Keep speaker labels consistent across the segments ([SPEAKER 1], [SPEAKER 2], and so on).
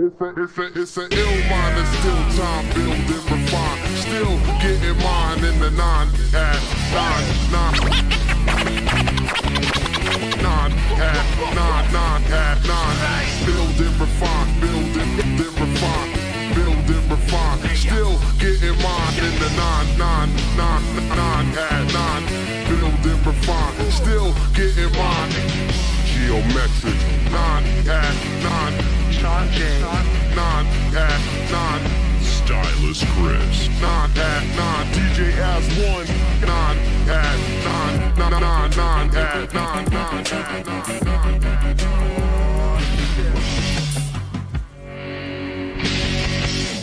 [SPEAKER 1] It's an ill mind that's still time build and refine. Still getting mine in the 9 at 9 at 9. Build and refine, build and refine, build and refine. Still getting mine in the 9 at 9. Build and refine, still getting mine. Geometric 9 at 9. Sean J. 9 at 9. Stylist Chris 9 at 9. DJ as 1 9 at 9 at 9.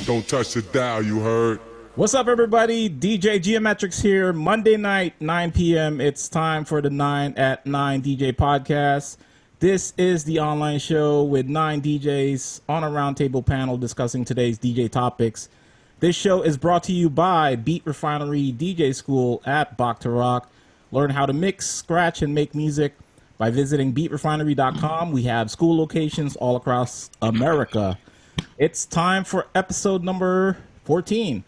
[SPEAKER 1] Don't touch the dial, you heard?
[SPEAKER 2] What's up, everybody? DJ Geometrics here. Monday night, 9 p.m. It's time for the 9 at 9 DJ podcast. This is the online show with 9 DJs on a roundtable panel discussing today's DJ topics. This show is brought to you by Beat Refinery DJ School at Bach to Rock. Learn how to mix, scratch, and make music by visiting beatrefinery.com. We have school locations all across America. It's time for episode number 14.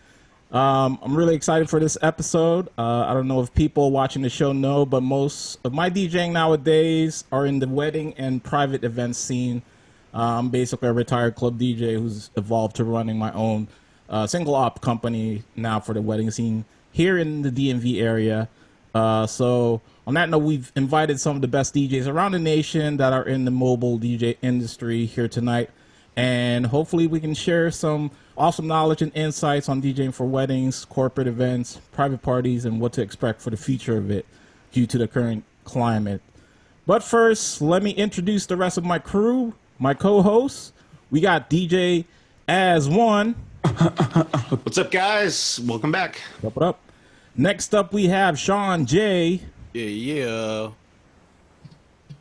[SPEAKER 2] I'm really excited for this episode. I don't know if people watching the show know, but most of my DJing nowadays are in the wedding and private event scene. I'm basically a retired club DJ who's evolved to running my own single op company now for the wedding scene here in the DMV area. So on that note, we've invited some of the best DJs around the nation that are in the mobile DJ industry here tonight. And hopefully we can share some awesome knowledge and insights on DJing for weddings, corporate events, private parties, and what to expect for the future of it due to the current climate. But first, let me introduce the rest of my crew, my co-hosts. We got DJ as 1.
[SPEAKER 3] What's up, guys? Welcome back.
[SPEAKER 2] What up? Next up, we have Sean J.
[SPEAKER 4] Yeah.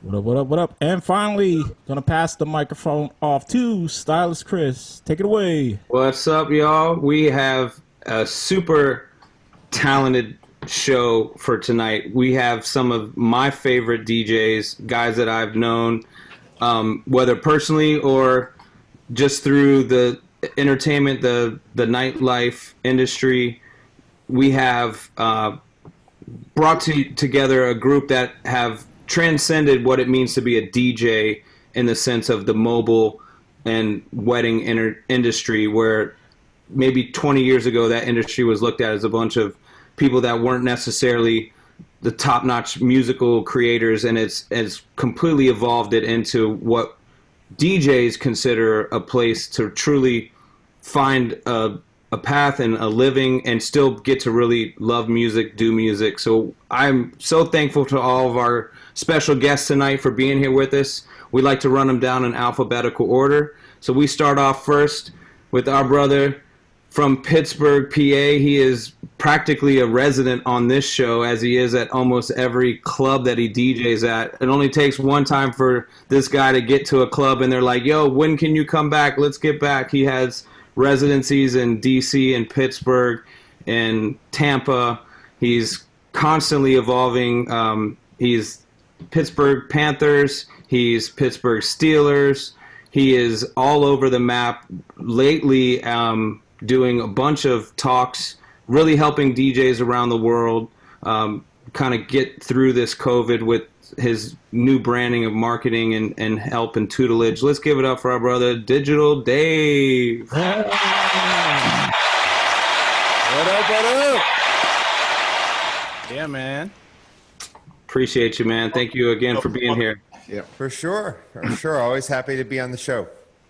[SPEAKER 2] What up? And finally, gonna pass the microphone off to Stylist Chris. Take it away.
[SPEAKER 5] What's up, y'all? We have a super talented show for tonight. We have some of my favorite DJs, guys that I've known, whether personally or just through the entertainment, the nightlife industry. We have brought together a group that have transcended what it means to be a DJ in the sense of the mobile and wedding industry, where maybe 20 years ago that industry was looked at as a bunch of people that weren't necessarily the top-notch musical creators, and it's completely evolved it into what DJs consider a place to truly find a path and a living and still get to really love music, do music. So I'm so thankful to all of our special guests tonight for being here with us. We like to run them down in alphabetical order. So we start off first with our brother from Pittsburgh, PA. He is practically a resident on this show, as he is at almost every club that he DJs at. It only takes one time for this guy to get to a club and they're like, yo, when can you come back? Let's get back. He has residencies in DC and Pittsburgh and Tampa. He's constantly evolving. He's Pittsburgh Panthers. He's Pittsburgh Steelers. He is all over the map. Lately, doing a bunch of talks, really helping DJs around the world kind of get through this COVID with his new branding of marketing and help and tutelage. Let's give it up for our brother, Digital Dave.
[SPEAKER 4] What up? Yeah, man.
[SPEAKER 5] Appreciate you, man. Thank you again for being here.
[SPEAKER 6] Yeah, for sure. Always happy to be on the show.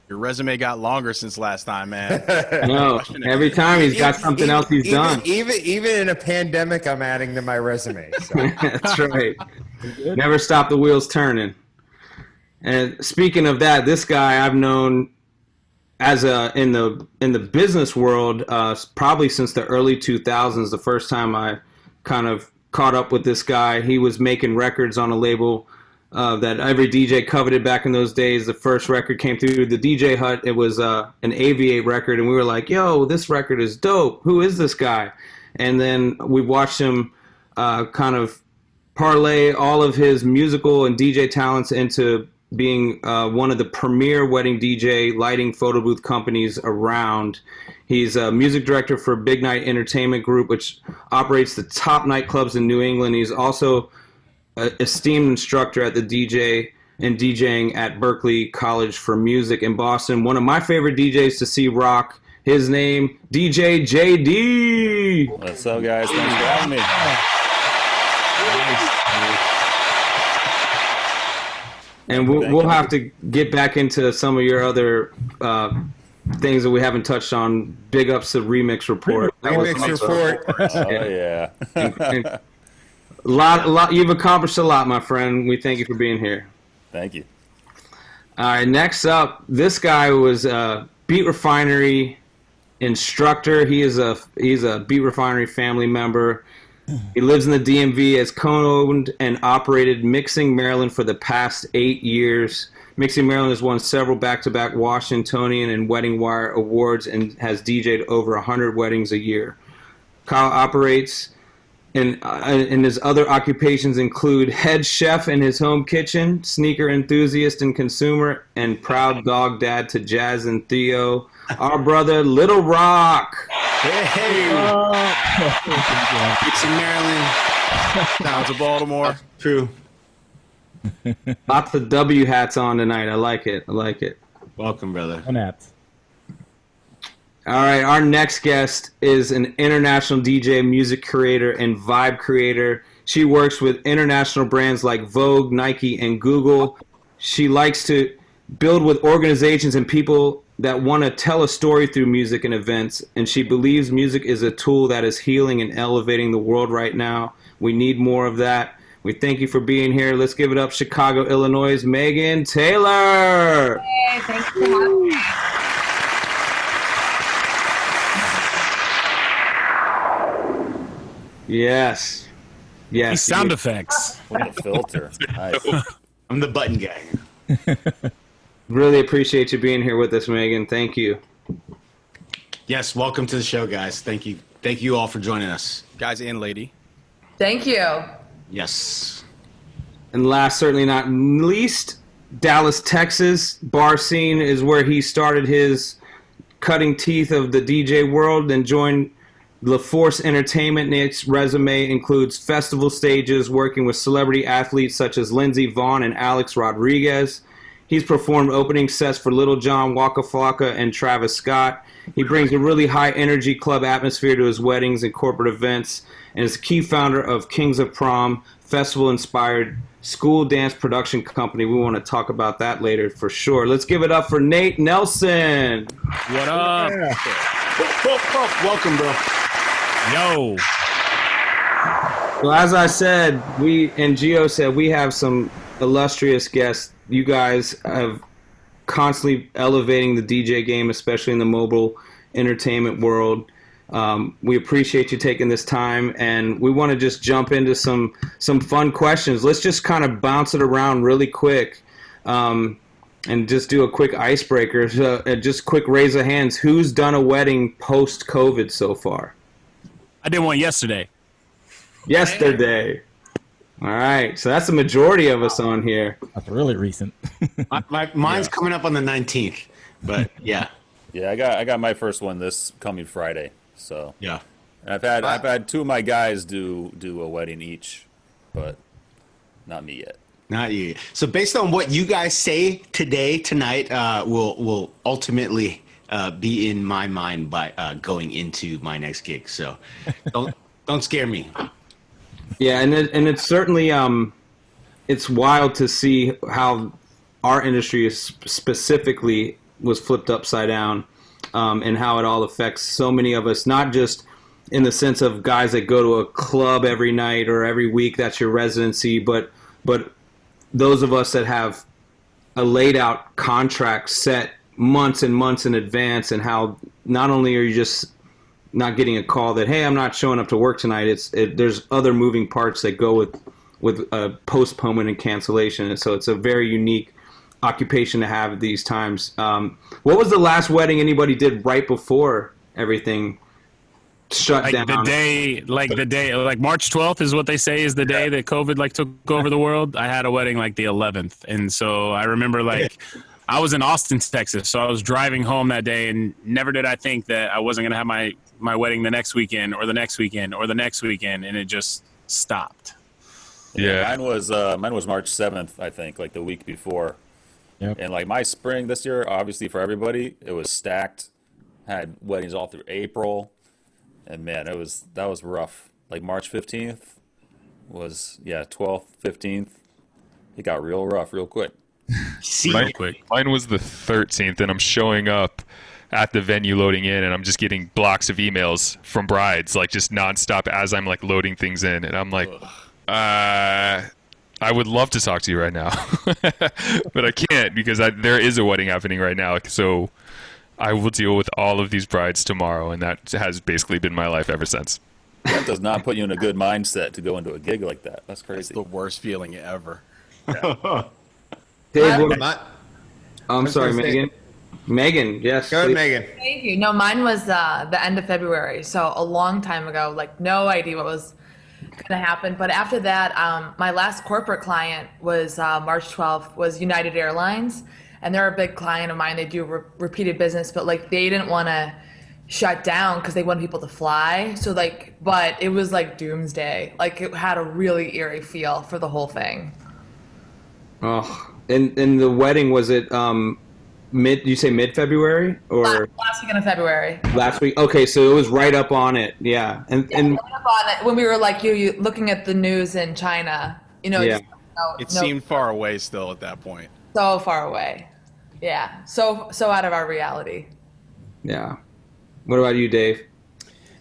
[SPEAKER 4] Your resume got longer since last time, man.
[SPEAKER 5] No, every time he's got something else he's done.
[SPEAKER 6] Even in a pandemic, I'm adding to my resume. So.
[SPEAKER 5] That's right. Never stop the wheels turning. And speaking of that, this guy I've known as in the business world probably since the early 2000s. The first time I kind of caught up with this guy, he was making records on a label that every DJ coveted back in those days. The first record came through the DJ Hut. It was an Aviate record, and we were like, yo, this record is dope. Who is this guy? And then we watched him kind of parlay all of his musical and DJ talents into being one of the premier wedding DJ lighting photo booth companies around. He's a music director for Big Night Entertainment Group, which operates the top nightclubs in New England. He's also an esteemed instructor at the DJ and DJing at Berklee College for Music in Boston. One of my favorite DJs to see rock. His name, DJ JD.
[SPEAKER 7] What's up, guys? Thanks for having me.
[SPEAKER 5] And we'll have to get back into some of your other things that we haven't touched on. Big ups to Remix Report.
[SPEAKER 6] Remix Report.
[SPEAKER 7] Oh, yeah.
[SPEAKER 5] A lot. You've accomplished a lot, my friend. We thank you for being here.
[SPEAKER 7] Thank you.
[SPEAKER 5] All right, next up, this guy was a Beat Refinery instructor. He's a Beat Refinery family member. He lives in the DMV, has co-owned and operated Mixing Maryland for the past 8 years. Mixing Maryland has won several back-to-back Washingtonian and Wedding Wire awards and has DJ'd over 100 weddings a year. Kyle operates and his other occupations include head chef in his home kitchen, sneaker enthusiast and consumer, and proud dog dad to Jazz and Theo. Our brother, Little Rock.
[SPEAKER 3] Hey, it's in Maryland.
[SPEAKER 4] Down to Baltimore.
[SPEAKER 3] True.
[SPEAKER 5] Lots of W hats on tonight. I like it.
[SPEAKER 3] Welcome, brother.
[SPEAKER 2] On that.
[SPEAKER 5] All right, our next guest is an international DJ, music creator, and vibe creator. She works with international brands like Vogue, Nike, and Google. She likes to build with organizations and people that want to tell a story through music and events, and she believes music is a tool that is healing and elevating the world right now. We need more of that. We thank you for being here. Let's give it up, Chicago, Illinois' Megan Taylor.
[SPEAKER 8] Hey, thanks for having me.
[SPEAKER 5] Yes.
[SPEAKER 9] These sound effects.
[SPEAKER 7] What a filter. Nice.
[SPEAKER 3] I'm the button guy.
[SPEAKER 5] Really appreciate you being here with us, Megan. Thank you.
[SPEAKER 3] Yes, welcome to the show, guys. Thank you. Thank you all for joining us.
[SPEAKER 4] Guys and lady.
[SPEAKER 8] Thank you.
[SPEAKER 3] Yes.
[SPEAKER 5] And last, certainly not least, Dallas, Texas. Bar scene is where he started his cutting teeth of the DJ world and joined La Force Entertainment. Nick's resume includes festival stages, working with celebrity athletes such as Lindsey Vonn and Alex Rodriguez. He's performed opening sets for Little John, Waka Flocka, and Travis Scott. He brings a really high-energy club atmosphere to his weddings and corporate events, and is a key founder of Kings of Prom, festival-inspired school dance production company. We want to talk about that later for sure. Let's give it up for Nate Nelson.
[SPEAKER 9] What up?
[SPEAKER 3] Welcome, bro.
[SPEAKER 9] Yo.
[SPEAKER 5] Well, as I said, and Gio said, we have some illustrious guests. You guys have constantly elevating the DJ game, especially in the mobile entertainment world. We appreciate you taking this time, and we want to just jump into some fun questions. Let's just kind of bounce it around really quick, and just do a quick icebreaker. So, just quick raise of hands. Who's done a wedding post-COVID so far?
[SPEAKER 9] I did one yesterday.
[SPEAKER 5] Yesterday. All right, so that's the majority of us on here.
[SPEAKER 2] That's really recent.
[SPEAKER 3] Mine's coming up on the 19th, but yeah.
[SPEAKER 7] Yeah, I got my first one this coming Friday. So
[SPEAKER 3] Yeah.
[SPEAKER 7] and I've had two of my guys do a wedding each, but not me yet.
[SPEAKER 3] Not you. So based on what you guys say tonight, will ultimately be in my mind by going into my next gig. So don't scare me.
[SPEAKER 5] Yeah, and it's certainly it's wild to see how our industry is specifically was flipped upside down, and how it all affects so many of us, not just in the sense of guys that go to a club every night or every week, that's your residency, but those of us that have a laid out contract set months and months in advance, and how not only are you just not getting a call that, hey, I'm not showing up to work tonight, there's other moving parts that go with postponement and cancellation, and so it's a very unique occupation to have at these times. What was the last wedding anybody did right before everything shut
[SPEAKER 9] Like
[SPEAKER 5] down.
[SPEAKER 9] the day, like March 12th is what they say is the day that COVID like took over the world. I had a wedding like the 11th, and so I remember like I was in Austin, Texas, so I was driving home that day, and never did I think that I wasn't gonna have my wedding the next weekend or the next weekend or the next weekend, and it just stopped.
[SPEAKER 7] Yeah, mine was March 7th, I think, like the week before.
[SPEAKER 2] Yep.
[SPEAKER 7] And like my spring this year, obviously for everybody, it was stacked. Had weddings all through April, and man, that was rough. Like March 15th was 12th, 15th. It got real rough real quick.
[SPEAKER 9] Real quick.
[SPEAKER 10] Mine was the 13th, and I'm showing up at the venue loading in, and I'm just getting blocks of emails from brides, like just nonstop as I'm like loading things in, and I'm like, I would love to talk to you right now, but I can't because there is a wedding happening right now, so I will deal with all of these brides tomorrow, and that has basically been my life ever since.
[SPEAKER 7] That does not put you in a good mindset to go into a gig like that. That's crazy.
[SPEAKER 4] The worst feeling ever.
[SPEAKER 5] Dave,
[SPEAKER 6] I'm
[SPEAKER 5] sorry,
[SPEAKER 6] gonna say-
[SPEAKER 5] Megan. Megan, yes.
[SPEAKER 6] Go ahead,
[SPEAKER 5] please.
[SPEAKER 6] Megan.
[SPEAKER 8] Thank you. No, mine was the end of February, so a long time ago. Like, no idea what was going to happen. But after that, my last corporate client was March 12th, was United Airlines. And they're a big client of mine. They do repeated business, but like they didn't want to shut down because they wanted people to fly. So like, but it was like doomsday. Like it had a really eerie feel for the whole thing.
[SPEAKER 5] Oh, and the wedding, was it you say mid-February or
[SPEAKER 8] Last weekend of February.
[SPEAKER 5] last week? Okay, so it was right up on it. Yeah. And
[SPEAKER 8] Yeah, right up on it, when we were like you looking at the news in China,
[SPEAKER 5] Yeah.
[SPEAKER 4] It seemed far away still at that point.
[SPEAKER 8] so far away. Yeah, so out of our reality.
[SPEAKER 5] yeah. What about you, Dave?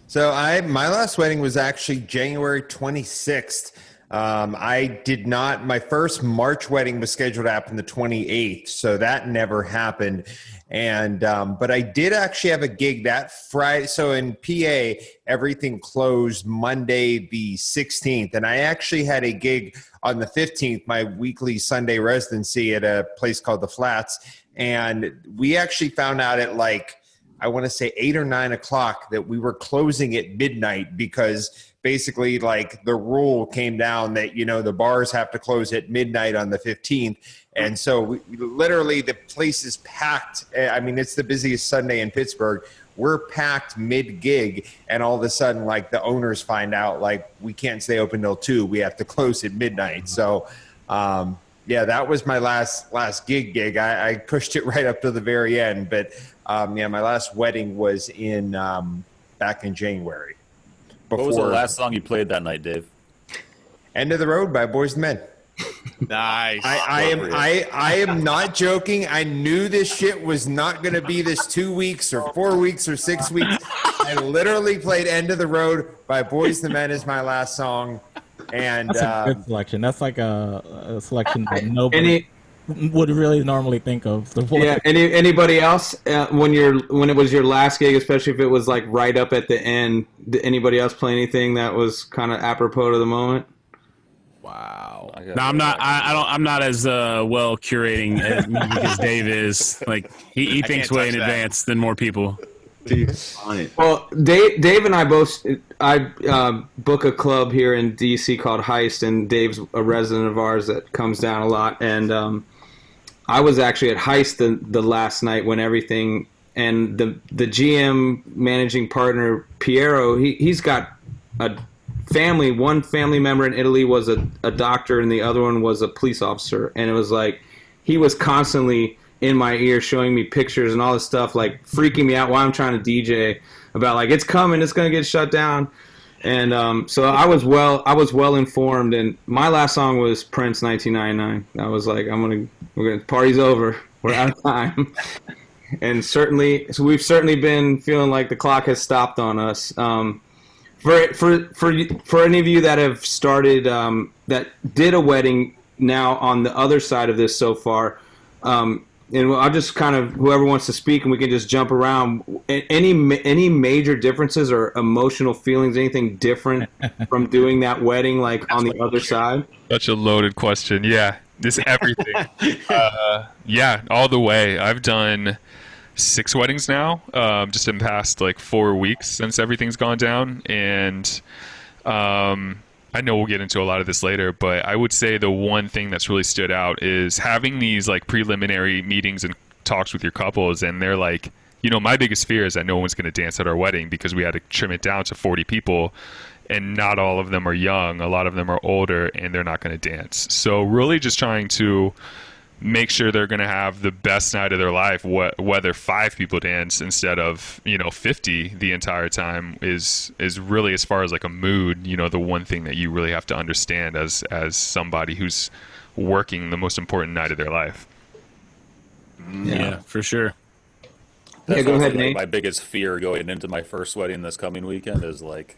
[SPEAKER 6] So my last wedding was actually January 26th. I did not, my first March wedding was scheduled to happen the 28th. So that never happened. And, but I did actually have a gig that Friday. So in PA, everything closed Monday, the 16th. And I actually had a gig on the 15th, my weekly Sunday residency at a place called The Flats. And we actually found out at like, I want to say 8 or 9 o'clock that we were closing at midnight because basically like the rule came down that, you know, the bars have to close at midnight on the 15th. And so we literally the place is packed. I mean, it's the busiest Sunday in Pittsburgh. We're packed mid gig. And all of a sudden, like the owners find out like we can't stay open till 2. We have to close at midnight. So, yeah, that was my last gig. I pushed it right up to the very end. But yeah, my last wedding was in back in January.
[SPEAKER 7] What was the last song you played that night, Dave?
[SPEAKER 6] End of the Road by Boys II Men.
[SPEAKER 4] Nice.
[SPEAKER 6] I am not joking. I knew this shit was not going to be this 2 weeks or 4 weeks or 6 weeks. I literally played End of the Road by Boys II Men as my last song. And
[SPEAKER 2] That's a good selection. That's like a selection that nobody would really normally think of.
[SPEAKER 5] Yeah. Anybody else when it was your last gig, especially if it was like right up at the end? Did anybody else play anything that was kind of apropos to the moment?
[SPEAKER 4] Wow.
[SPEAKER 9] No, I'm not. I'm not as well curating as music as Dave is. Like he thinks way in advance than more people.
[SPEAKER 5] Well, Dave and I both. I book a club here in DC called Heist, and Dave's a resident of ours that comes down a lot. And I was actually at Heist the last night when everything, and the GM managing partner Piero, he's got a family. One family member in Italy was a doctor, and the other one was a police officer. And it was like he was constantly in my ear showing me pictures and all this stuff, like freaking me out while I'm trying to DJ about like it's coming, it's gonna get shut down. And so I was well informed. And my last song was Prince 1999. I was like, party's over, we're out of time. And so we've certainly been feeling like the clock has stopped on us. For any of you that have started that did a wedding now on the other side of this so far, and I'll just kind of, whoever wants to speak, and we can just jump around. Any major differences or emotional feelings, anything different from doing that wedding, like on the other side?
[SPEAKER 10] Such a loaded question. Yeah, this everything. Yeah, all the way. I've done 6 weddings now, just in the past like 4 weeks since everything's gone down. And I know we'll get into a lot of this later, but I would say the one thing that's really stood out is having these like preliminary meetings and talks with your couples, and they're like, you know, my biggest fear is that no one's going to dance at our wedding because we had to trim it down to 40 people, and not all of them are young. A lot of them are older, and they're not going to dance. So really just trying to make sure they're going to have the best night of their life, whether 5 people dance instead of, you know, 50 the entire time is really, as far as like a mood, you know, the one thing that you really have to understand as somebody who's working the most important night of their life.
[SPEAKER 9] Yeah, for sure.
[SPEAKER 7] That's
[SPEAKER 5] go ahead,
[SPEAKER 7] also, like,
[SPEAKER 5] Nate.
[SPEAKER 7] my biggest fear going into my first wedding this coming weekend is like,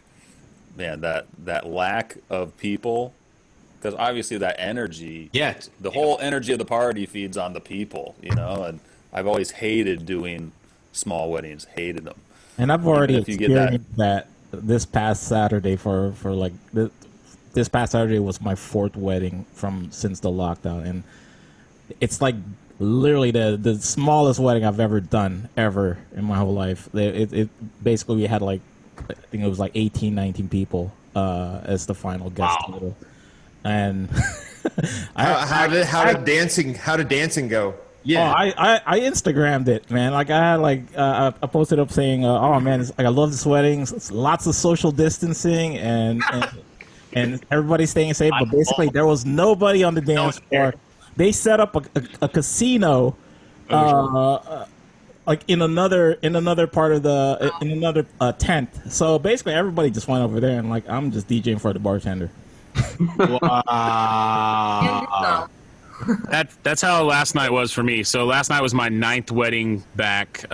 [SPEAKER 7] man, that lack of people, because obviously that energy,
[SPEAKER 3] Yeah.
[SPEAKER 7] the whole energy of the party feeds on the people, you know. And I've always hated doing small weddings, hated them.
[SPEAKER 2] And I've already
[SPEAKER 7] if you get that-
[SPEAKER 2] experienced that this past Saturday for like this past Saturday was my 4th wedding since the lockdown, and it's like literally the smallest wedding I've ever done ever in my whole life. It basically, we had like, I think it was like 18, 19 people as the final guest total. And
[SPEAKER 6] How did dancing go?
[SPEAKER 3] Yeah.
[SPEAKER 2] I Instagrammed it, man. Like I had I posted up saying, "Oh man, I love this wedding. It's lots of social distancing and everybody's staying safe." But basically, there was nobody on the dance floor. They set up a casino, like in another part of in another tent. So basically, everybody just went over there, and like I'm just DJing for the bartender.
[SPEAKER 3] Wow.
[SPEAKER 9] That's how last night was for me. So last night was my 9th wedding back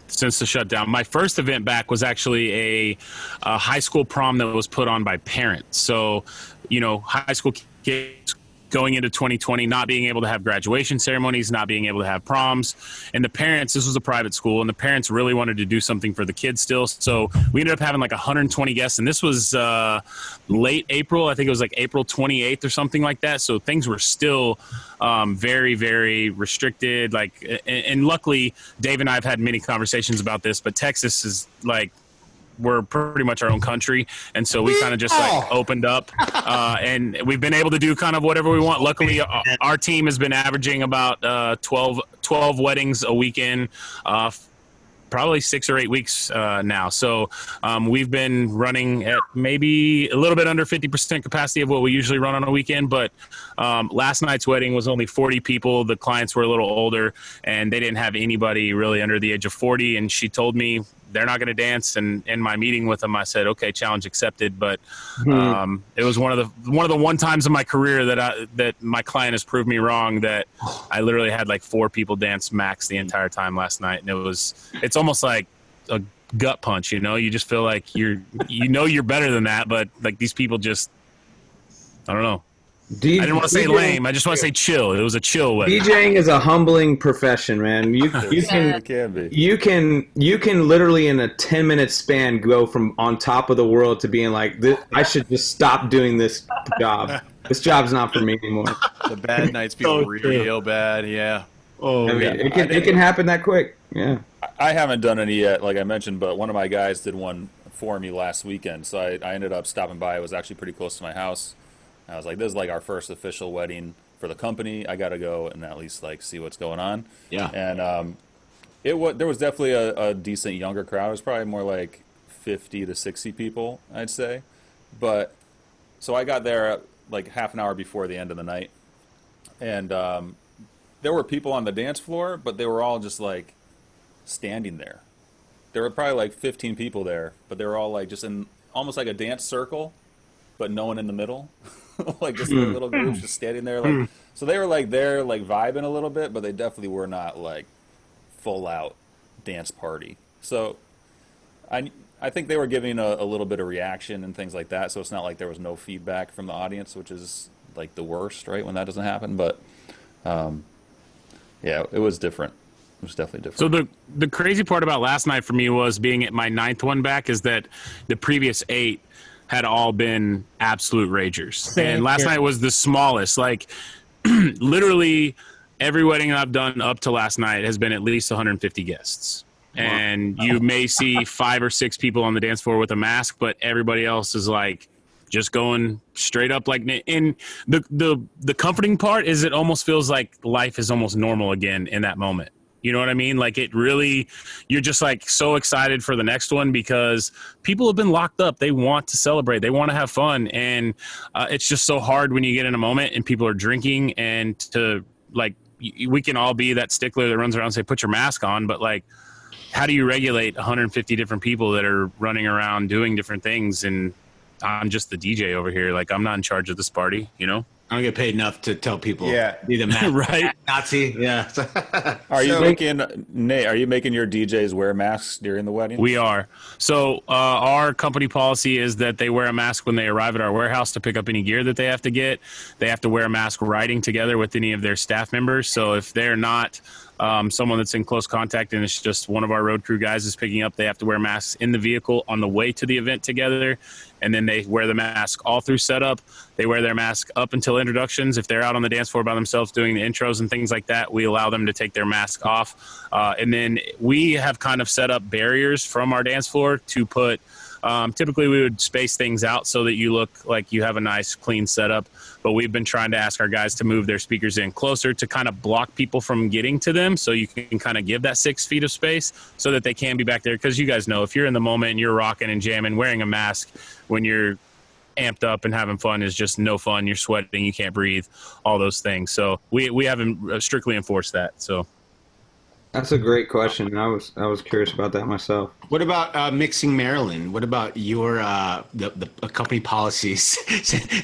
[SPEAKER 9] since the shutdown. My first event back was actually a high school prom that was put on by parents. So, you know, high school kids going into 2020, not being able to have graduation ceremonies, not being able to have proms. And the parents, this was a private school, and the parents really wanted to do something for the kids still. So we ended up having like 120 guests, and this was late April. I think it was like April 28th or something like that. So things were still very, very restricted. Like, and luckily, Dave and I have had many conversations about this, but Texas is like, we're pretty much our own country, and so we kind of just like opened up, and we've been able to do kind of whatever we want. Luckily, our team has been averaging about 12 weddings a weekend, probably 6 or 8 weeks now. So we've been running at maybe a little bit under 50% capacity of what we usually run on a weekend. But last night's wedding was only 40 people. The clients were a little older, and they didn't have anybody really under the age of 40. And she told me they're not going to dance. And in my meeting with them, I said, okay, challenge accepted. But it was one of the one times in my career that my client has proved me wrong, that I literally had like 4 people dance max the entire time last night. And it's almost like a gut punch, you know. You just feel like you're better than that, but like these people just, I don't know. I didn't want to say lame. I just want to say chill. It was a chill wedding.
[SPEAKER 5] DJing is a humbling profession, man. You
[SPEAKER 7] It can be.
[SPEAKER 5] you can literally in a 10-minute span go from on top of the world to being like, I should just stop doing this job. This job's not for me anymore.
[SPEAKER 4] The bad nights feel real bad. Yeah.
[SPEAKER 2] Oh,
[SPEAKER 5] I mean, it can happen that quick. Yeah.
[SPEAKER 7] I haven't done any yet, like I mentioned, but one of my guys did one for me last weekend, so I ended up stopping by. It was actually pretty close to my house. I was like, this is like our first official wedding for the company. I got to go and at least like see what's going on.
[SPEAKER 3] Yeah.
[SPEAKER 7] And there was definitely a decent younger crowd. It was probably more like 50 to 60 people, I'd say. But so I got there like half an hour before the end of the night, and there were people on the dance floor, but they were all just like standing there. There were probably like 15 people there, but they were all like just in almost like a dance circle, but no one in the middle. Like just in little groups just standing there. Like, so they were like there like vibing a little bit, but they definitely were not like full out dance party. So I think they were giving a little bit of reaction and things like that. So it's not like there was no feedback from the audience, which is like the worst, right? When that doesn't happen. But yeah, it was different. It was definitely different.
[SPEAKER 9] So the crazy part about last night for me was being at my 9th one back is that the previous 8 had all been absolute ragers. And last night was the smallest. Like literally every wedding I've done up to last night has been at least 150 guests. And you may see 5 or 6 people on the dance floor with a mask, but everybody else is like just going straight up. Like, and the comforting part is it almost feels like life is almost normal again in that moment. You know what I mean? Like, it really, you're just like so excited for the next one because people have been locked up. They want to celebrate. They want to have fun. And it's just so hard when you get in a moment and people are drinking, and to like, we can all be that stickler that runs around and say, put your mask on. But like, how do you regulate 150 different people that are running around doing different things? And I'm just the DJ over here. Like, I'm not in charge of this party, you know?
[SPEAKER 3] I don't get paid enough to tell people.
[SPEAKER 6] Yeah.
[SPEAKER 3] Be the
[SPEAKER 9] Right.
[SPEAKER 3] Nazi. Yeah.
[SPEAKER 7] Are you making Nate? Are you making your DJs wear masks during the wedding?
[SPEAKER 9] We are. So our company policy is that they wear a mask when they arrive at our warehouse to pick up any gear that they have to get. They have to wear a mask riding together with any of their staff members. So if they're not someone that's in close contact and it's just one of our road crew guys is picking up, they have to wear masks in the vehicle on the way to the event together. And then they wear the mask all through setup. They wear their mask up until introductions. If they're out on the dance floor by themselves doing the intros and things like that, we allow them to take their mask off. And then we have kind of set up barriers from our dance floor to put, typically we would space things out so that you look like you have a nice clean setup. But we've been trying to ask our guys to move their speakers in closer to kind of block people from getting to them, so you can kind of give that 6 feet of space so that they can be back there. Because you guys know, if you're in the moment and you're rocking and jamming, wearing a mask when you're amped up and having fun is just no fun. You're sweating, you can't breathe, all those things. So we haven't strictly enforced that. So
[SPEAKER 5] That's a great question. I was curious about that myself.
[SPEAKER 3] What about Mixing Maryland? What about your the company policies?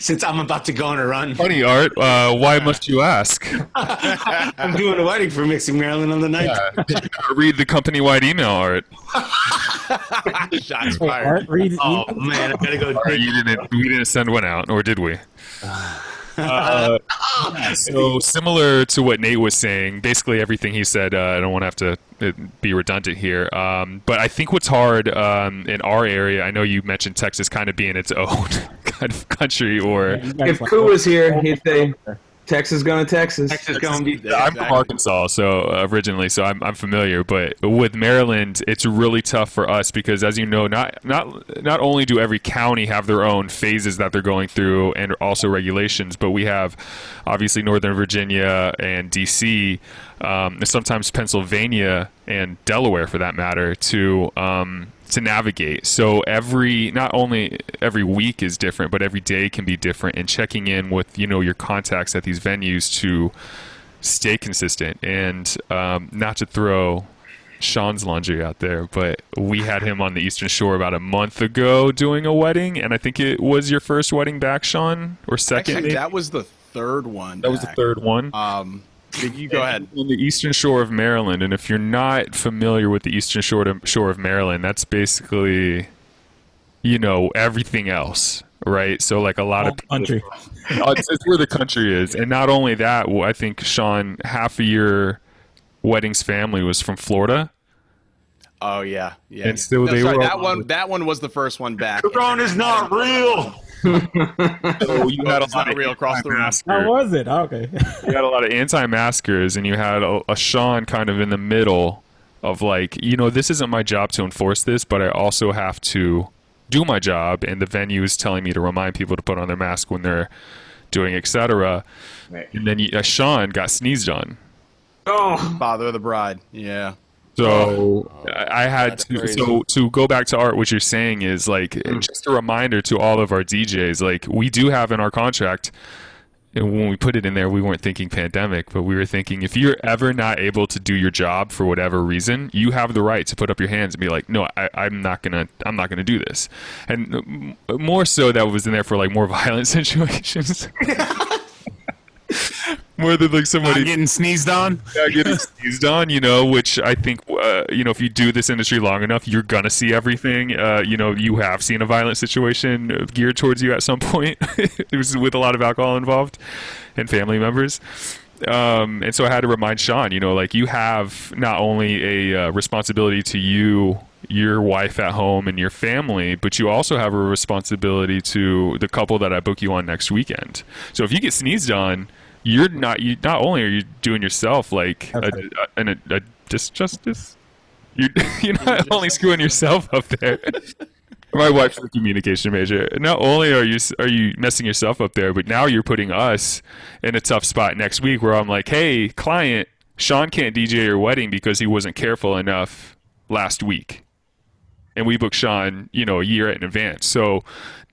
[SPEAKER 3] Since I'm about to go on a run.
[SPEAKER 10] Funny, Art. Why must you ask?
[SPEAKER 3] I'm doing a wedding for Mixing Maryland on the 9th.
[SPEAKER 10] Yeah. Read the company-wide email, Art.
[SPEAKER 4] Shots fired.
[SPEAKER 3] Oh man, I gotta go.
[SPEAKER 10] We didn't send one out, or did we? So similar to what Nate was saying, basically everything he said, I don't want to have to be redundant here, but I think what's hard in our area, I know you mentioned Texas kind of being its own kind of country, or
[SPEAKER 5] If Koo was here, he'd say, Texas going to Texas.
[SPEAKER 3] Texas going to be.
[SPEAKER 10] I'm from Arkansas, so originally, so I'm familiar. But with Maryland, it's really tough for us because, as you know, not only do every county have their own phases that they're going through and also regulations, but we have obviously Northern Virginia and D.C., and sometimes Pennsylvania and Delaware, for that matter, to navigate. So not only every week is different, but every day can be different, and checking in with, your contacts at these venues to stay consistent. And not to throw Sean's laundry out there, but we had him on the Eastern Shore about a month ago doing a wedding, and I think it was your first wedding back, Sean, or second?
[SPEAKER 4] Actually, that was the third one.
[SPEAKER 10] That was the third one.
[SPEAKER 4] You go ahead.
[SPEAKER 10] On the Eastern Shore of Maryland, and if you're not familiar with the Eastern Shore of Maryland, that's basically, everything else, right? So like a lot of people,
[SPEAKER 2] country.
[SPEAKER 10] it's where the country is, and not only that, I think Sean, half of your wedding's family was from Florida.
[SPEAKER 4] Oh yeah.
[SPEAKER 10] And so they were
[SPEAKER 4] that one was the first one back.
[SPEAKER 3] Corona's not real.
[SPEAKER 10] So you had a
[SPEAKER 4] It's
[SPEAKER 10] lot
[SPEAKER 4] not
[SPEAKER 10] of
[SPEAKER 4] real across the room.
[SPEAKER 2] How was it? Okay.
[SPEAKER 10] You had a lot of anti-maskers, and you had a Sean kind of in the middle of like, this isn't my job to enforce this, but I also have to do my job, and the venue is telling me to remind people to put on their mask when they're doing etc. Right. And then Sean got sneezed on.
[SPEAKER 5] Oh,
[SPEAKER 4] Father of the bride. Yeah.
[SPEAKER 10] So I had to. So to go back to Art, what you're saying is like just a reminder to all of our DJs. Like, we do have in our contract, and when we put it in there, we weren't thinking pandemic, but we were thinking if you're ever not able to do your job for whatever reason, you have the right to put up your hands and be like, no, I'm not gonna do this. And more so, that was in there for like more violent situations. More than like somebody
[SPEAKER 9] getting sneezed on.
[SPEAKER 10] Yeah, getting sneezed on, which I think, if you do this industry long enough, you're going to see everything. You have seen a violent situation geared towards you at some point. It was with a lot of alcohol involved and family members. And so I had to remind Sean, like, you have not only a responsibility to your wife at home and your family, but you also have a responsibility to the couple that I book you on next weekend. So if you get sneezed on, not only are you doing yourself like a disjustice, you're not only screwing yourself up there. My wife's a communication major. Not only are you messing yourself up there, but now you're putting us in a tough spot next week where I'm like, hey, client, Sean can't DJ your wedding because he wasn't careful enough last week. And we booked Sean, a year in advance. So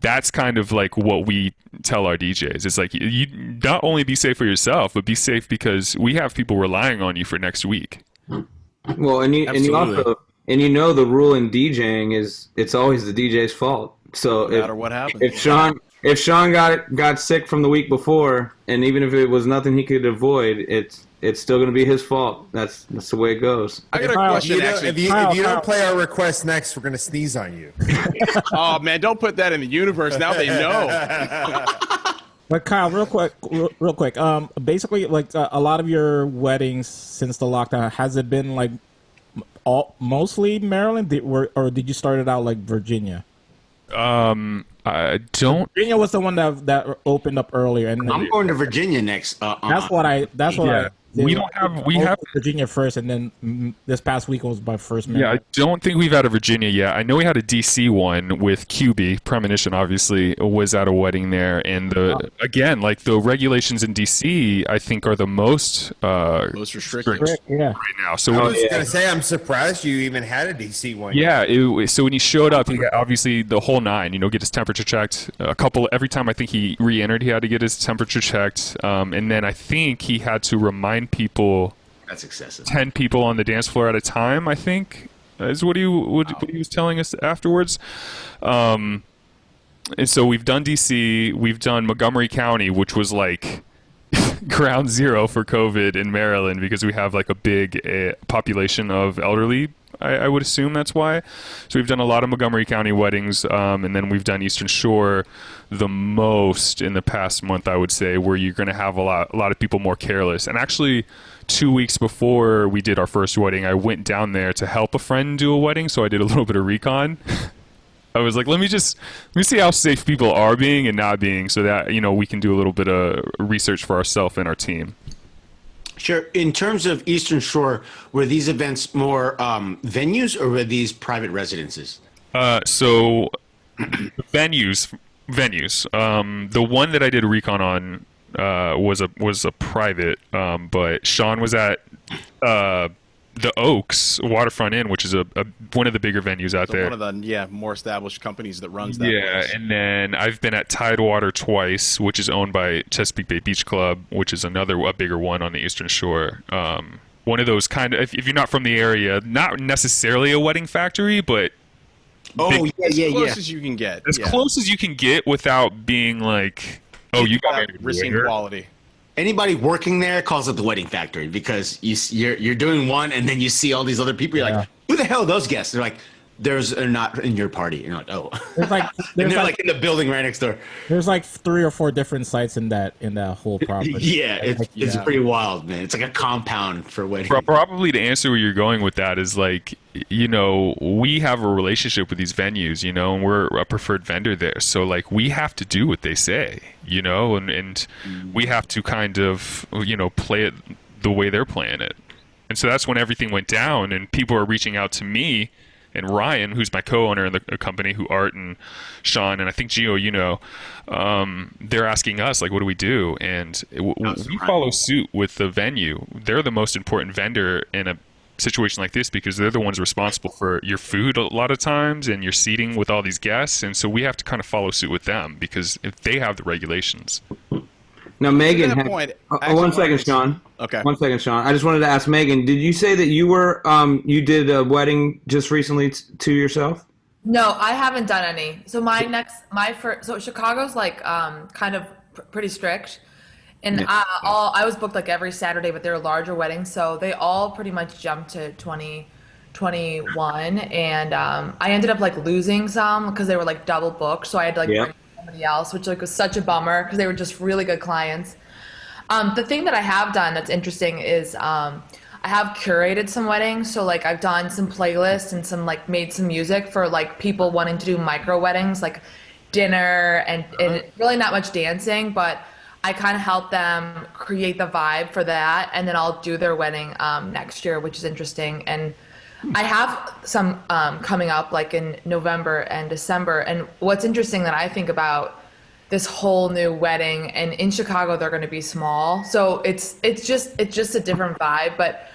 [SPEAKER 10] that's kind of like what we tell our DJs. It's like, you not only be safe for yourself, but be safe because we have people relying on you for next week.
[SPEAKER 5] Well, and you also, the rule in DJing is it's always the DJ's fault. So
[SPEAKER 4] No matter what happens.
[SPEAKER 5] If Sean got sick from the week before, and even if it was nothing he could avoid, it's still going to be his fault. That's the way it goes.
[SPEAKER 4] I got a question, actually.
[SPEAKER 6] If you don't play our request next, we're going to sneeze on you.
[SPEAKER 4] Oh, man, don't put that in the universe. Now they know.
[SPEAKER 2] But Kyle, real quick. Basically, like a lot of your weddings since the lockdown, has it been like mostly Maryland, or did you start it out like Virginia?
[SPEAKER 10] I don't.
[SPEAKER 2] Virginia was the one that opened up earlier, and
[SPEAKER 3] I'm going to Virginia next.
[SPEAKER 2] That's what I did.
[SPEAKER 10] We have
[SPEAKER 2] Virginia first, and then this past week was my first.
[SPEAKER 10] Yeah, I don't think we've had a Virginia yet. I know we had a DC one with QB. Premonition obviously was at a wedding there, and again, like the regulations in DC, I think are the most
[SPEAKER 4] restrictive
[SPEAKER 2] right
[SPEAKER 10] now. So
[SPEAKER 6] I was going to say, I'm surprised you even had a DC one.
[SPEAKER 10] Yeah, so when he showed up, he got obviously the whole nine. Get his temperature checked. Every time I think he re-entered, he had to get his temperature checked, and then I think he had to remind people.
[SPEAKER 3] That's excessive.
[SPEAKER 10] 10 people on the dance floor at a time, I think, is what he was telling us afterwards. And so we've done DC, we've done Montgomery County, which was like ground zero for COVID in Maryland because we have like a big population of elderly. I would assume that's why. So we've done a lot of Montgomery County weddings, and then we've done Eastern Shore the most in the past month, I would say, where you're going to have a lot of people more careless. And actually, 2 weeks before we did our first wedding, I went down there to help a friend do a wedding, so I did a little bit of recon. I was like, let me see how safe people are being and not being, so that we can do a little bit of research for ourselves and our team.
[SPEAKER 3] Sure. In terms of Eastern Shore, were these events more venues or were these private residences?
[SPEAKER 10] So venues. The one that I did recon on was a private, but Sean was at the Oaks Waterfront Inn, which is one of the bigger venues out there.
[SPEAKER 4] One of the more established companies that runs that.
[SPEAKER 10] Yeah, place. And then I've been at Tidewater twice, which is owned by Chesapeake Bay Beach Club, which is a bigger one on the Eastern Shore. One of those kind of, if you're not from the area, not necessarily a wedding factory, but
[SPEAKER 4] as close as you can get.
[SPEAKER 10] As close as you can get without being like, you got
[SPEAKER 4] risking quality.
[SPEAKER 3] Anybody working there calls it the wedding factory because you're doing one and then you see all these other people. You're like, who the hell are those guests? They're like, they're not in your party. You're like, oh.
[SPEAKER 2] There's
[SPEAKER 3] and they're like in the building right next door.
[SPEAKER 2] There's like 3 or 4 different sites in that whole property.
[SPEAKER 3] Yeah, it's pretty wild, man. It's like a compound for weddings.
[SPEAKER 10] Probably to answer where you're going with that is like, we have a relationship with these venues, and we're a preferred vendor there. So like we have to do what they say, and we have to kind of, play it the way they're playing it. And so that's when everything went down and people are reaching out to me and Ryan, who's my co-owner in the company, who Art and Sean, and I think Gio, they're asking us, like, what do we do? And we follow suit with the venue. They're the most important vendor in a situation like this because they're the ones responsible for your food a lot of times and your seating with all these guests. And so we have to kind of follow suit with them because if they have the regulations.
[SPEAKER 5] Now, Megan, one second, Sean.
[SPEAKER 4] Okay.
[SPEAKER 5] 1 second, Sean. I just wanted to ask Megan, did you say that you were you did a wedding just recently to yourself?
[SPEAKER 8] No, I haven't done any. So so Chicago's like kind of pretty strict, and I was booked like every Saturday, but they're larger weddings, so they all pretty much jumped to 2021, and I ended up like losing some because they were like double booked, so I had to like bring somebody else, which like was such a bummer because they were just really good clients. The thing that I have done that's interesting is I have curated some weddings. So like I've done some playlists and made some music for like people wanting to do micro weddings, like dinner and really not much dancing. But I kind of help them create the vibe for that, and then I'll do their wedding next year, which is interesting. And I have some coming up like in November and December. And what's interesting that I think about this whole new wedding, and in Chicago they're going to be small, so it's just a different vibe. But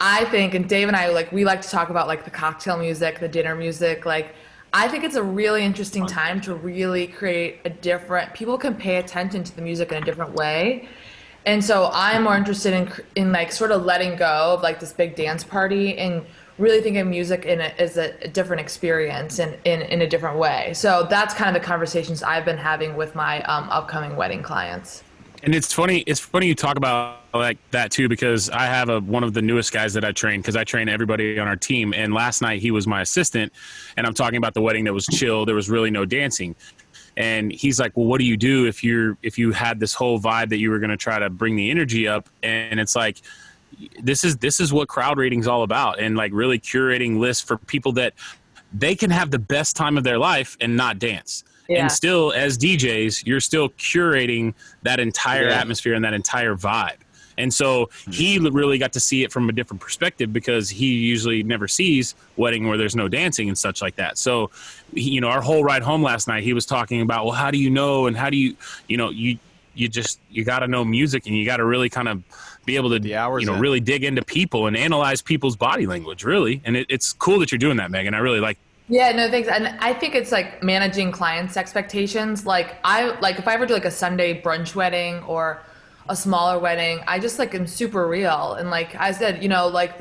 [SPEAKER 8] I think, and Dave and I, like, we like to talk about like the cocktail music, the dinner music. Like, I think it's a really interesting time to really create a different, people can pay attention to the music in a different way. And so I'm more interested in like sort of letting go of like this big dance party and really thinking of music as a different experience and in a different way. So that's kind of the conversations I've been having with my upcoming wedding clients.
[SPEAKER 9] And it's funny you talk about like that too, because I have one of the newest guys that I train, because I train everybody on our team. And last night he was my assistant, and I'm talking about the wedding that was chill. There was really no dancing. And he's like, well, what do you do if you had this whole vibe that you were going to try to bring the energy up? And it's like, this is what crowd rating is all about, and like really curating lists for people that they can have the best time of their life and not dance. Yeah. And still, as DJs, you're still curating that entire atmosphere and that entire vibe. And so he really got to see it from a different perspective, because he usually never sees wedding where there's no dancing and such like that. So, our whole ride home last night, he was talking about, well, how do you know, and how do you got to know music, and you got to really kind of be able to, really dig into people and analyze people's body language, really. And it's cool that you're doing that, Megan. I really like.
[SPEAKER 8] Yeah, no, thanks. And I think it's like managing clients' expectations. Like if I ever do like a Sunday brunch wedding or a smaller wedding, I just like am super real. And like I said, like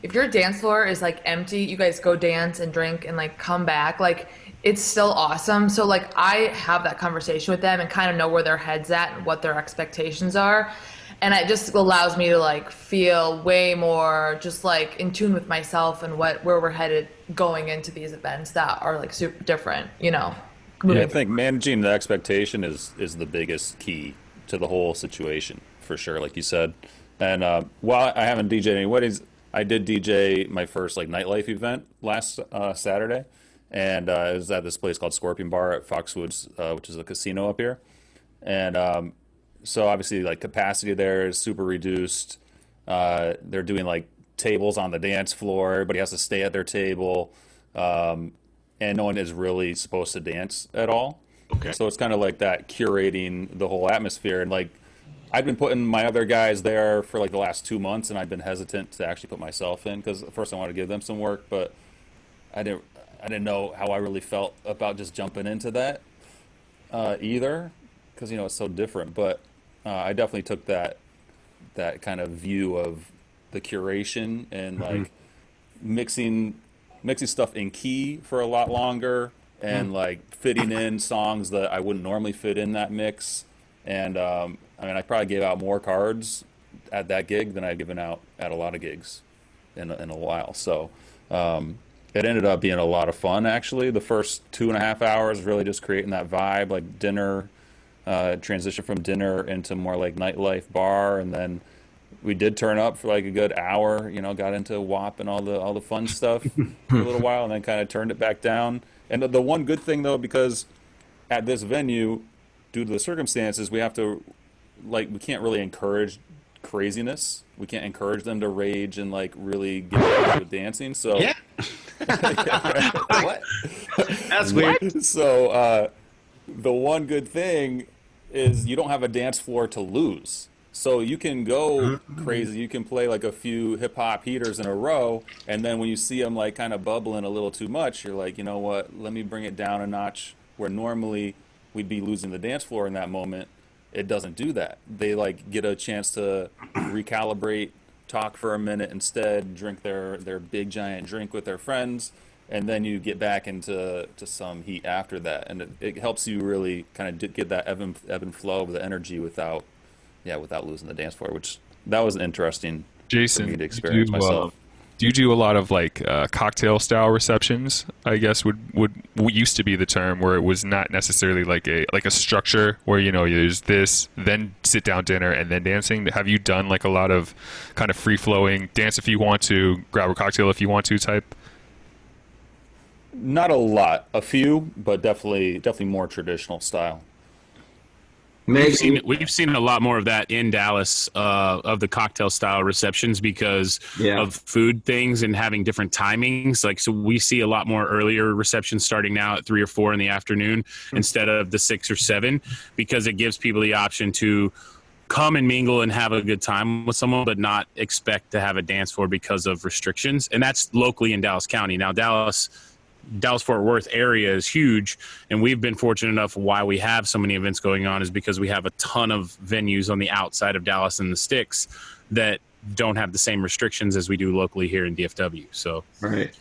[SPEAKER 8] if your dance floor is like empty, you guys go dance and drink and like come back. Like, it's still awesome. So like I have that conversation with them and kind of know where their head's at and what their expectations are. And it just allows me to like feel way more just like in tune with myself and where we're headed going into these events that are like super different,
[SPEAKER 7] Yeah, I think managing the expectation is the biggest key to the whole situation, for sure, like you said. And while I haven't DJed any weddings, I did DJ my first like nightlife event last Saturday, and it was at this place called Scorpion Bar at Foxwoods, which is a casino up here. And so obviously, like, capacity there is super reduced. They're doing like tables on the dance floor. Everybody has to stay at their table, and no one is really supposed to dance at all. Okay. So it's kind of like that, curating the whole atmosphere. And like, I've been putting my other guys there for like the last 2 months, and I've been hesitant to actually put myself in, because at first I wanted to give them some work, but I didn't know how I really felt about just jumping into that either, because it's so different. But I definitely took that kind of view of the curation and like mixing stuff in key for a lot longer, and like fitting in songs that I wouldn't normally fit in that mix. And I probably gave out more cards at that gig than I've given out at a lot of gigs in a while. So it ended up being a lot of fun, actually. The first 2.5 hours really just creating that vibe, like dinner. Transition from dinner into more like nightlife bar, and then we did turn up for like a good hour. Got into WAP and all the fun stuff for a little while, and then kind of turned it back down. And the one good thing though, because at this venue, due to the circumstances, we have to we can't really encourage craziness. We can't encourage them to rage and like really get into with dancing. So
[SPEAKER 3] yeah. What? That's weird.
[SPEAKER 7] So the one good thing is you don't have a dance floor to lose. So you can go crazy. You can play like a few hip hop heaters in a row, and then when you see them like kind of bubbling a little too much, you're like, you know what? Let me bring it down a notch. Where normally we'd be losing the dance floor in that moment, it doesn't do that. They like get a chance to recalibrate, talk for a minute instead, drink their big giant drink with their friends, and then you get back into some heat after that, and it helps you really kind of get that ebb and flow of the energy without losing the dance floor, which that was interesting.
[SPEAKER 10] Jason,
[SPEAKER 7] for me to experience myself.
[SPEAKER 10] Do you do a lot of like cocktail style receptions? I guess would used to be the term, where it was not necessarily like a structure where there's this, then sit down dinner, and then dancing. Have you done like a lot of kind of free flowing dance if you want to, grab a cocktail if you want to type?
[SPEAKER 7] Not a lot, a few, but definitely more traditional style.
[SPEAKER 9] We've seen a lot more of that in Dallas of the cocktail style receptions because of food things and having different timings. Like, so we see a lot more earlier receptions starting now at 3 or 4 in the afternoon instead of the 6 or 7, because it gives people the option to come and mingle and have a good time with someone, but not expect to have a dance floor because of restrictions. And that's locally in Dallas County. Now, Dallas-Fort Worth area is huge, and we've been fortunate enough why we have so many events going on is because we have a ton of venues on the outside of Dallas and the sticks that don't have the same restrictions as we do locally here in DFW. So
[SPEAKER 5] right.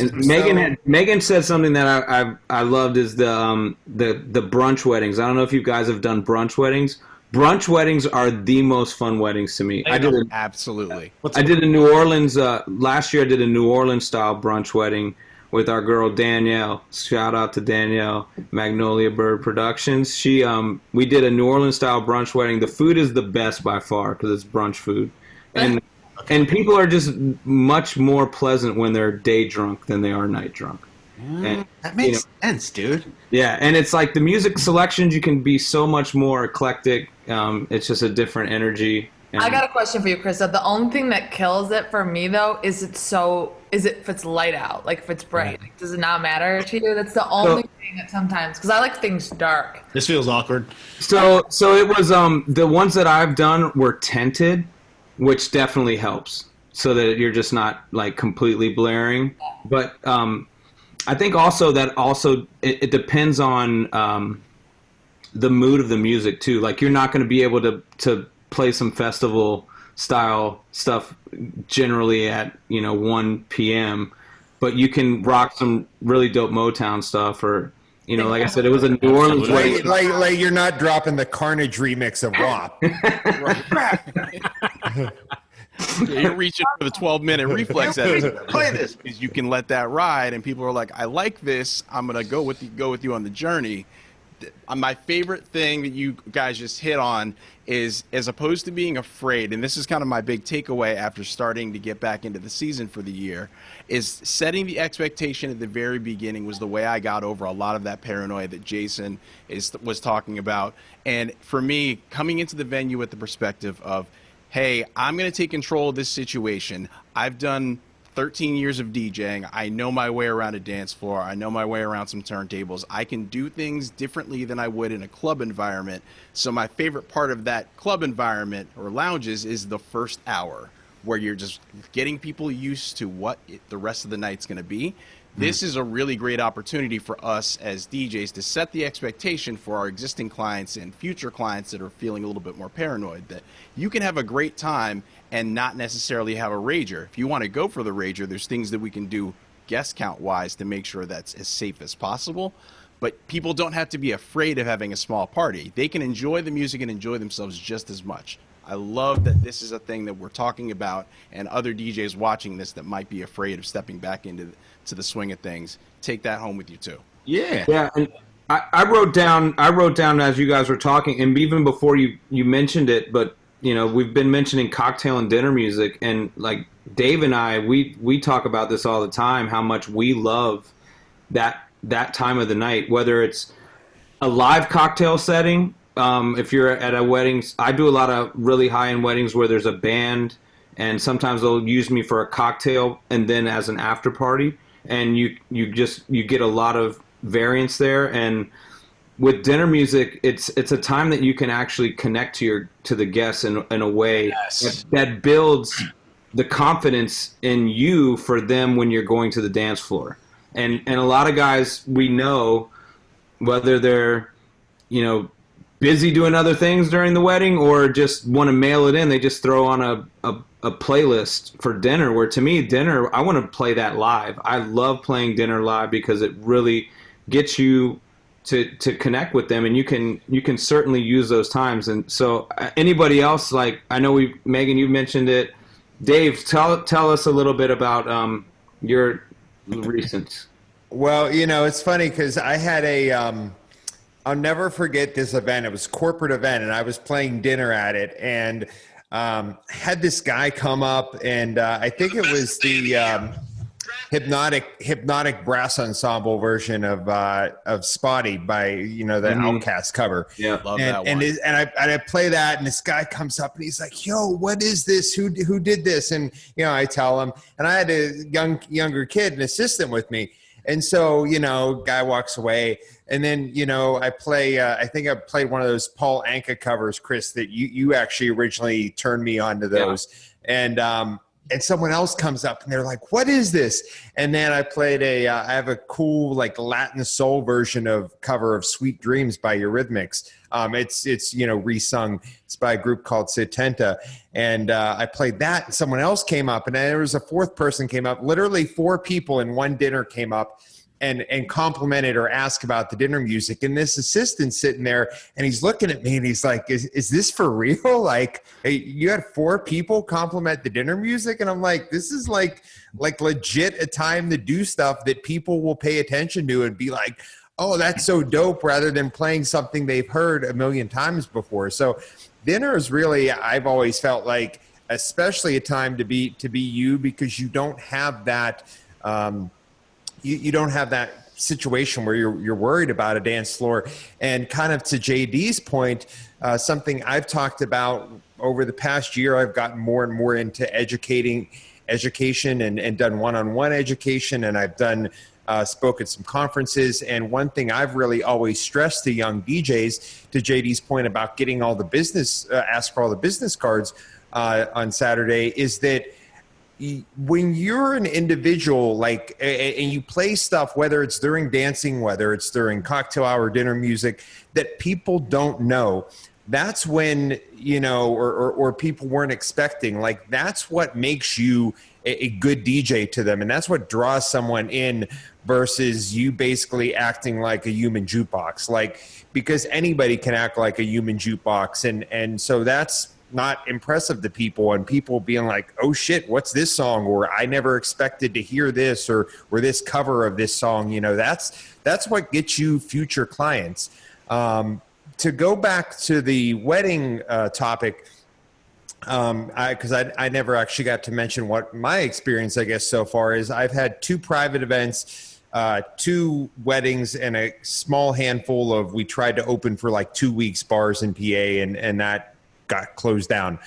[SPEAKER 5] And Megan said something that I loved is the brunch weddings. I don't know if you guys have done brunch weddings. Brunch weddings are the most fun weddings to me.
[SPEAKER 4] Absolutely.
[SPEAKER 5] I did a New Orleans last year. I did a New Orleans style brunch wedding with our girl Danielle. Shout out to Danielle, Magnolia Bird Productions. We did a New Orleans style brunch wedding. The food is the best by far because it's brunch food, and people are just much more pleasant when they're day drunk than they are night drunk.
[SPEAKER 3] And, that makes sense, dude.
[SPEAKER 5] Yeah, and it's like the music selections, you can be so much more eclectic. It's just a different energy.
[SPEAKER 8] I got a question for you, Chris. The only thing that kills it for me, though, is if it's light out, like if it's bright. Like, does it not matter to you? That's the only thing that sometimes, because I like things dark.
[SPEAKER 3] This feels awkward.
[SPEAKER 5] So it was the ones that I've done were tinted, which definitely helps, so that you're just not like completely blaring. But I think also that it depends on the mood of the music too. Like, you're not going to be able to play some festival style stuff generally at 1 p.m., but you can rock some really dope Motown stuff, or like I said, it was a New Orleans wedding.
[SPEAKER 6] Like you're not dropping the Carnage remix of WAP.
[SPEAKER 4] You're reaching for the 12-minute reflex play this, because you can let that ride, and people are like, I like this, I'm gonna go with you on the journey. My favorite thing that you guys just hit on is, as opposed to being afraid, and this is kind of my big takeaway after starting to get back into the season for the year, is setting the expectation at the very beginning was the way I got over a lot of that paranoia that Jason was talking about. And for me, coming into the venue with the perspective of, hey, I'm going to take control of this situation. I've done 13 years of DJing. I know my way around a dance floor. I know my way around some turntables. I can do things differently than I would in a club environment. So my favorite part of that club environment or lounges is the first hour, where you're just getting people used to what the rest of the night's going to be. This is a really great opportunity for us as DJs to set the expectation for our existing clients and future clients that are feeling a little bit more paranoid, that you can have a great time and not necessarily have a rager. If you want to go for the rager, there's things that we can do guest count wise to make sure that's as safe as possible. But people don't have to be afraid of having a small party. They can enjoy the music and enjoy themselves just as much. I love that this is a thing that we're talking about, and other DJs watching this that might be afraid of stepping back into the swing of things. Take that home with you too.
[SPEAKER 5] Yeah. And I wrote down as you guys were talking, and even before you mentioned it, but we've been mentioning cocktail and dinner music, and like Dave and I, we talk about this all the time, how much we love that time of the night, whether it's a live cocktail setting. If you're at a wedding, I do a lot of really high-end weddings where there's a band, and sometimes they'll use me for a cocktail and then as an after party, and you get a lot of variance there. And with dinner music, it's a time that you can actually connect to the guests in a way that builds the confidence in you for them when you're going to the dance floor. And a lot of guys we know, whether they're busy doing other things during the wedding or just want to mail it in, they just throw on a playlist for dinner, where to me, dinner, I want to play that live. I love playing dinner live because it really gets you to connect with them, and you can certainly use those times. And so anybody else, like, I know Megan, you mentioned it. Dave, tell us a little bit about your recent.
[SPEAKER 6] Well, it's funny because I had I'll never forget this event. It was a corporate event, and I was playing dinner at it, and had this guy come up, and I think it was hypnotic brass ensemble version of Spotty by the Outcast cover.
[SPEAKER 5] Yeah,
[SPEAKER 4] Love that one.
[SPEAKER 6] And I play that, and this guy comes up and he's like, "Yo, what is this? Who did this?" And I tell him, and I had a younger kid, an assistant with me, and so guy walks away, and then I play. I think I played one of those Paul Anka covers, Chris, that you actually originally turned me on to those, and someone else comes up and they're like, "What is this?" And then I played I have a cool like Latin soul version of cover of "Sweet Dreams" by Eurythmics. It's resung. It's by a group called Setenta, and I played that. And someone else came up, and then there was a fourth person came up. Literally 4 people in one dinner came up and complimented or asked about the dinner music. And this assistant's sitting there, and he's looking at me, and he's like, "Is this for real? Like, hey, you had 4 people compliment the dinner music?" And I'm like, "This is like legit a time to do stuff that people will pay attention to and be like, oh, that's so dope," rather than playing something they've heard a million times before. So dinner is really, I've always felt like, especially a time to be you, because you don't have that you don't have that situation where you're worried about a dance floor. And kind of to JD's point, something I've talked about over the past year, I've gotten more and more into education and done one-on-one education, and I've done spoke at some conferences. And one thing I've really always stressed to young DJs, to JD's point about getting all the business, ask for all the business cards on Saturday, is that when you're an individual, and you play stuff, whether it's during dancing, whether it's during cocktail hour, dinner music, that people don't know, that's when, or people weren't expecting, like, that's what makes you a good DJ to them. And that's what draws someone in versus you basically acting like a human jukebox, because anybody can act like a human jukebox. And so that's not impressive to people, and people being like, "Oh shit, what's this song?" Or "I never expected to hear this," or this cover of this song. That's what gets you future clients. To go back to the wedding topic, because I never actually got to mention what my experience, I guess, so far is. I've had 2 private events, 2 weddings, and a small handful of, we tried to open for like 2 weeks, bars in PA, and that got closed down.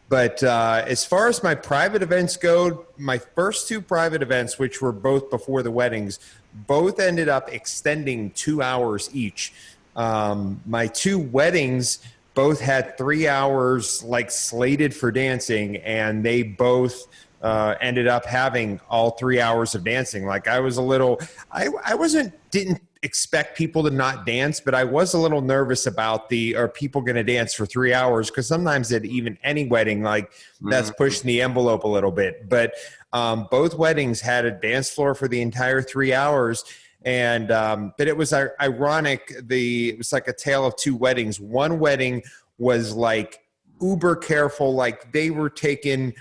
[SPEAKER 6] But as far as my private events go, my first 2 private events, which were both before the weddings, both ended up extending 2 hours each. My 2 weddings both had 3 hours slated for dancing, and they both ended up having all 3 hours of dancing. I was a little, didn't expect people to not dance, but I was a little nervous about are people going to dance for 3 hours? Because sometimes at even any wedding, that's pushing the envelope a little bit. But both weddings had a dance floor for the entire 3 hours. And but it was ironic. It was like a tale of 2 weddings. One wedding was uber careful, they were taking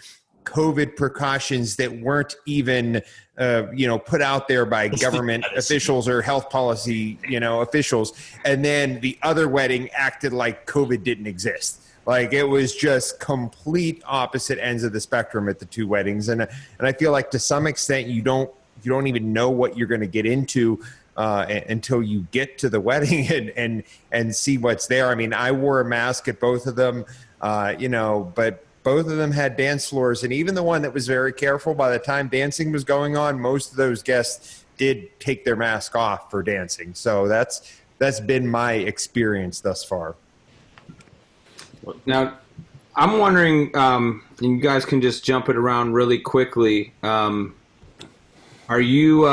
[SPEAKER 6] COVID precautions that weren't even put out there by government officials or health policy officials. And then the other wedding acted like COVID didn't exist. It was just complete opposite ends of the spectrum at the 2 weddings. And I feel like to some extent you don't even know what you're going to get into until you get to the wedding and see what's there. I mean, I wore a mask at both of them, but both of them had dance floors. And even the one that was very careful, by the time dancing was going on, most of those guests did take their mask off for dancing. So that's been my experience thus far.
[SPEAKER 5] Now, I'm wondering, and you guys can just jump it around really quickly. Are you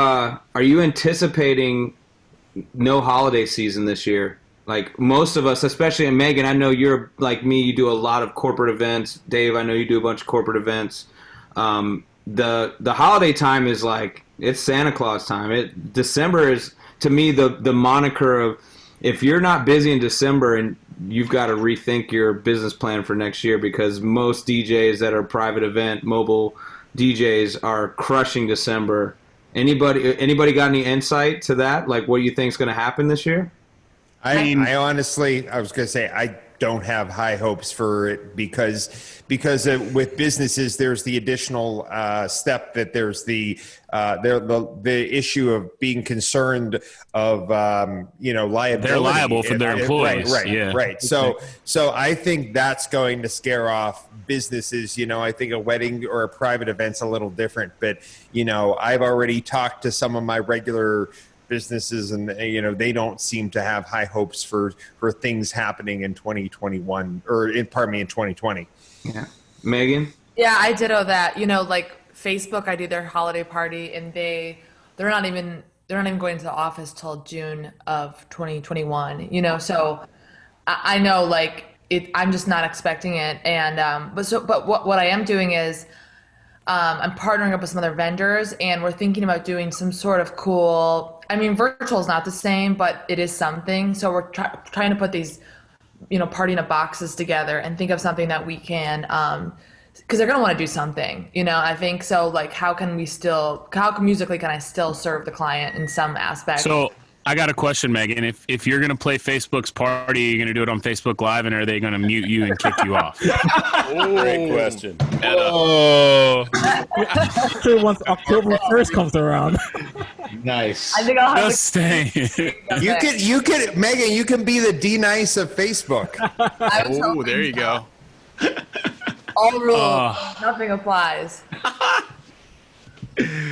[SPEAKER 5] anticipating no holiday season this year? Most of us, especially in Megan, I know you're like me. You do a lot of corporate events. Dave, I know you do a bunch of corporate events. The holiday time is it's Santa Claus time. December is, to me, the moniker of, if you're not busy in December, and you've got to rethink your business plan for next year, because most DJs that are private event mobile DJs are crushing December. Anybody got any insight to that? What do you think is going to happen this year?
[SPEAKER 6] I honestly, I was going to say, don't have high hopes for it because with businesses there's the additional step that there's the issue of being concerned of liability.
[SPEAKER 9] They're liable for their employees.
[SPEAKER 6] Right. So I think that's going to scare off businesses. I think a wedding or a private event's a little different, but I've already talked to some of my regular businesses, and they don't seem to have high hopes for things happening in 2021 in 2020.
[SPEAKER 5] Yeah. Megan?
[SPEAKER 8] Yeah, I ditto that. Like Facebook, I do their holiday party, and they're not even going to the office till June of 2021. So I know, like, I'm just not expecting it. And but what I am doing is I'm partnering up with some other vendors, and we're thinking about doing some sort of cool. I mean, virtual is not the same, but it is something. So we're trying to put these, party in a boxes together and think of something that we can, because they're going to want to do something, I think. So like, how musically can I still serve the client in some aspect?
[SPEAKER 9] So I got a question, Megan. If you're going to play Facebook's party, you're going to do it on Facebook Live, and are they going to mute you and kick you off?
[SPEAKER 7] Great question.
[SPEAKER 10] Oh,
[SPEAKER 2] Sure, once October 1st comes around.
[SPEAKER 3] Nice.
[SPEAKER 8] I think I'll have
[SPEAKER 9] Just saying.
[SPEAKER 6] You can Megan, you can be the D-Nice of Facebook.
[SPEAKER 4] Oh, there you go.
[SPEAKER 8] all rules, nothing applies.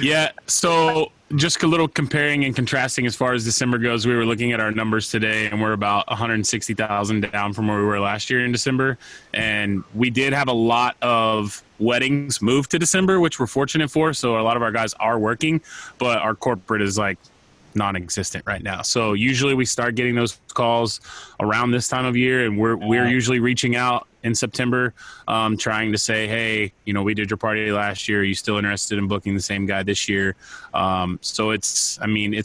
[SPEAKER 9] Yeah, so just a little comparing and contrasting as far as December goes. We were looking at our numbers today, and we're about 160,000 down from where we were last year in December. And we did have a lot of weddings move to December, which we're fortunate for. So a lot of our guys are working, but our corporate is like non-existent right now. So usually we start getting those calls around this time of year, and we're usually reaching out in September, trying to say, hey, we did your party last year. Are you still interested in booking the same guy this year? So it's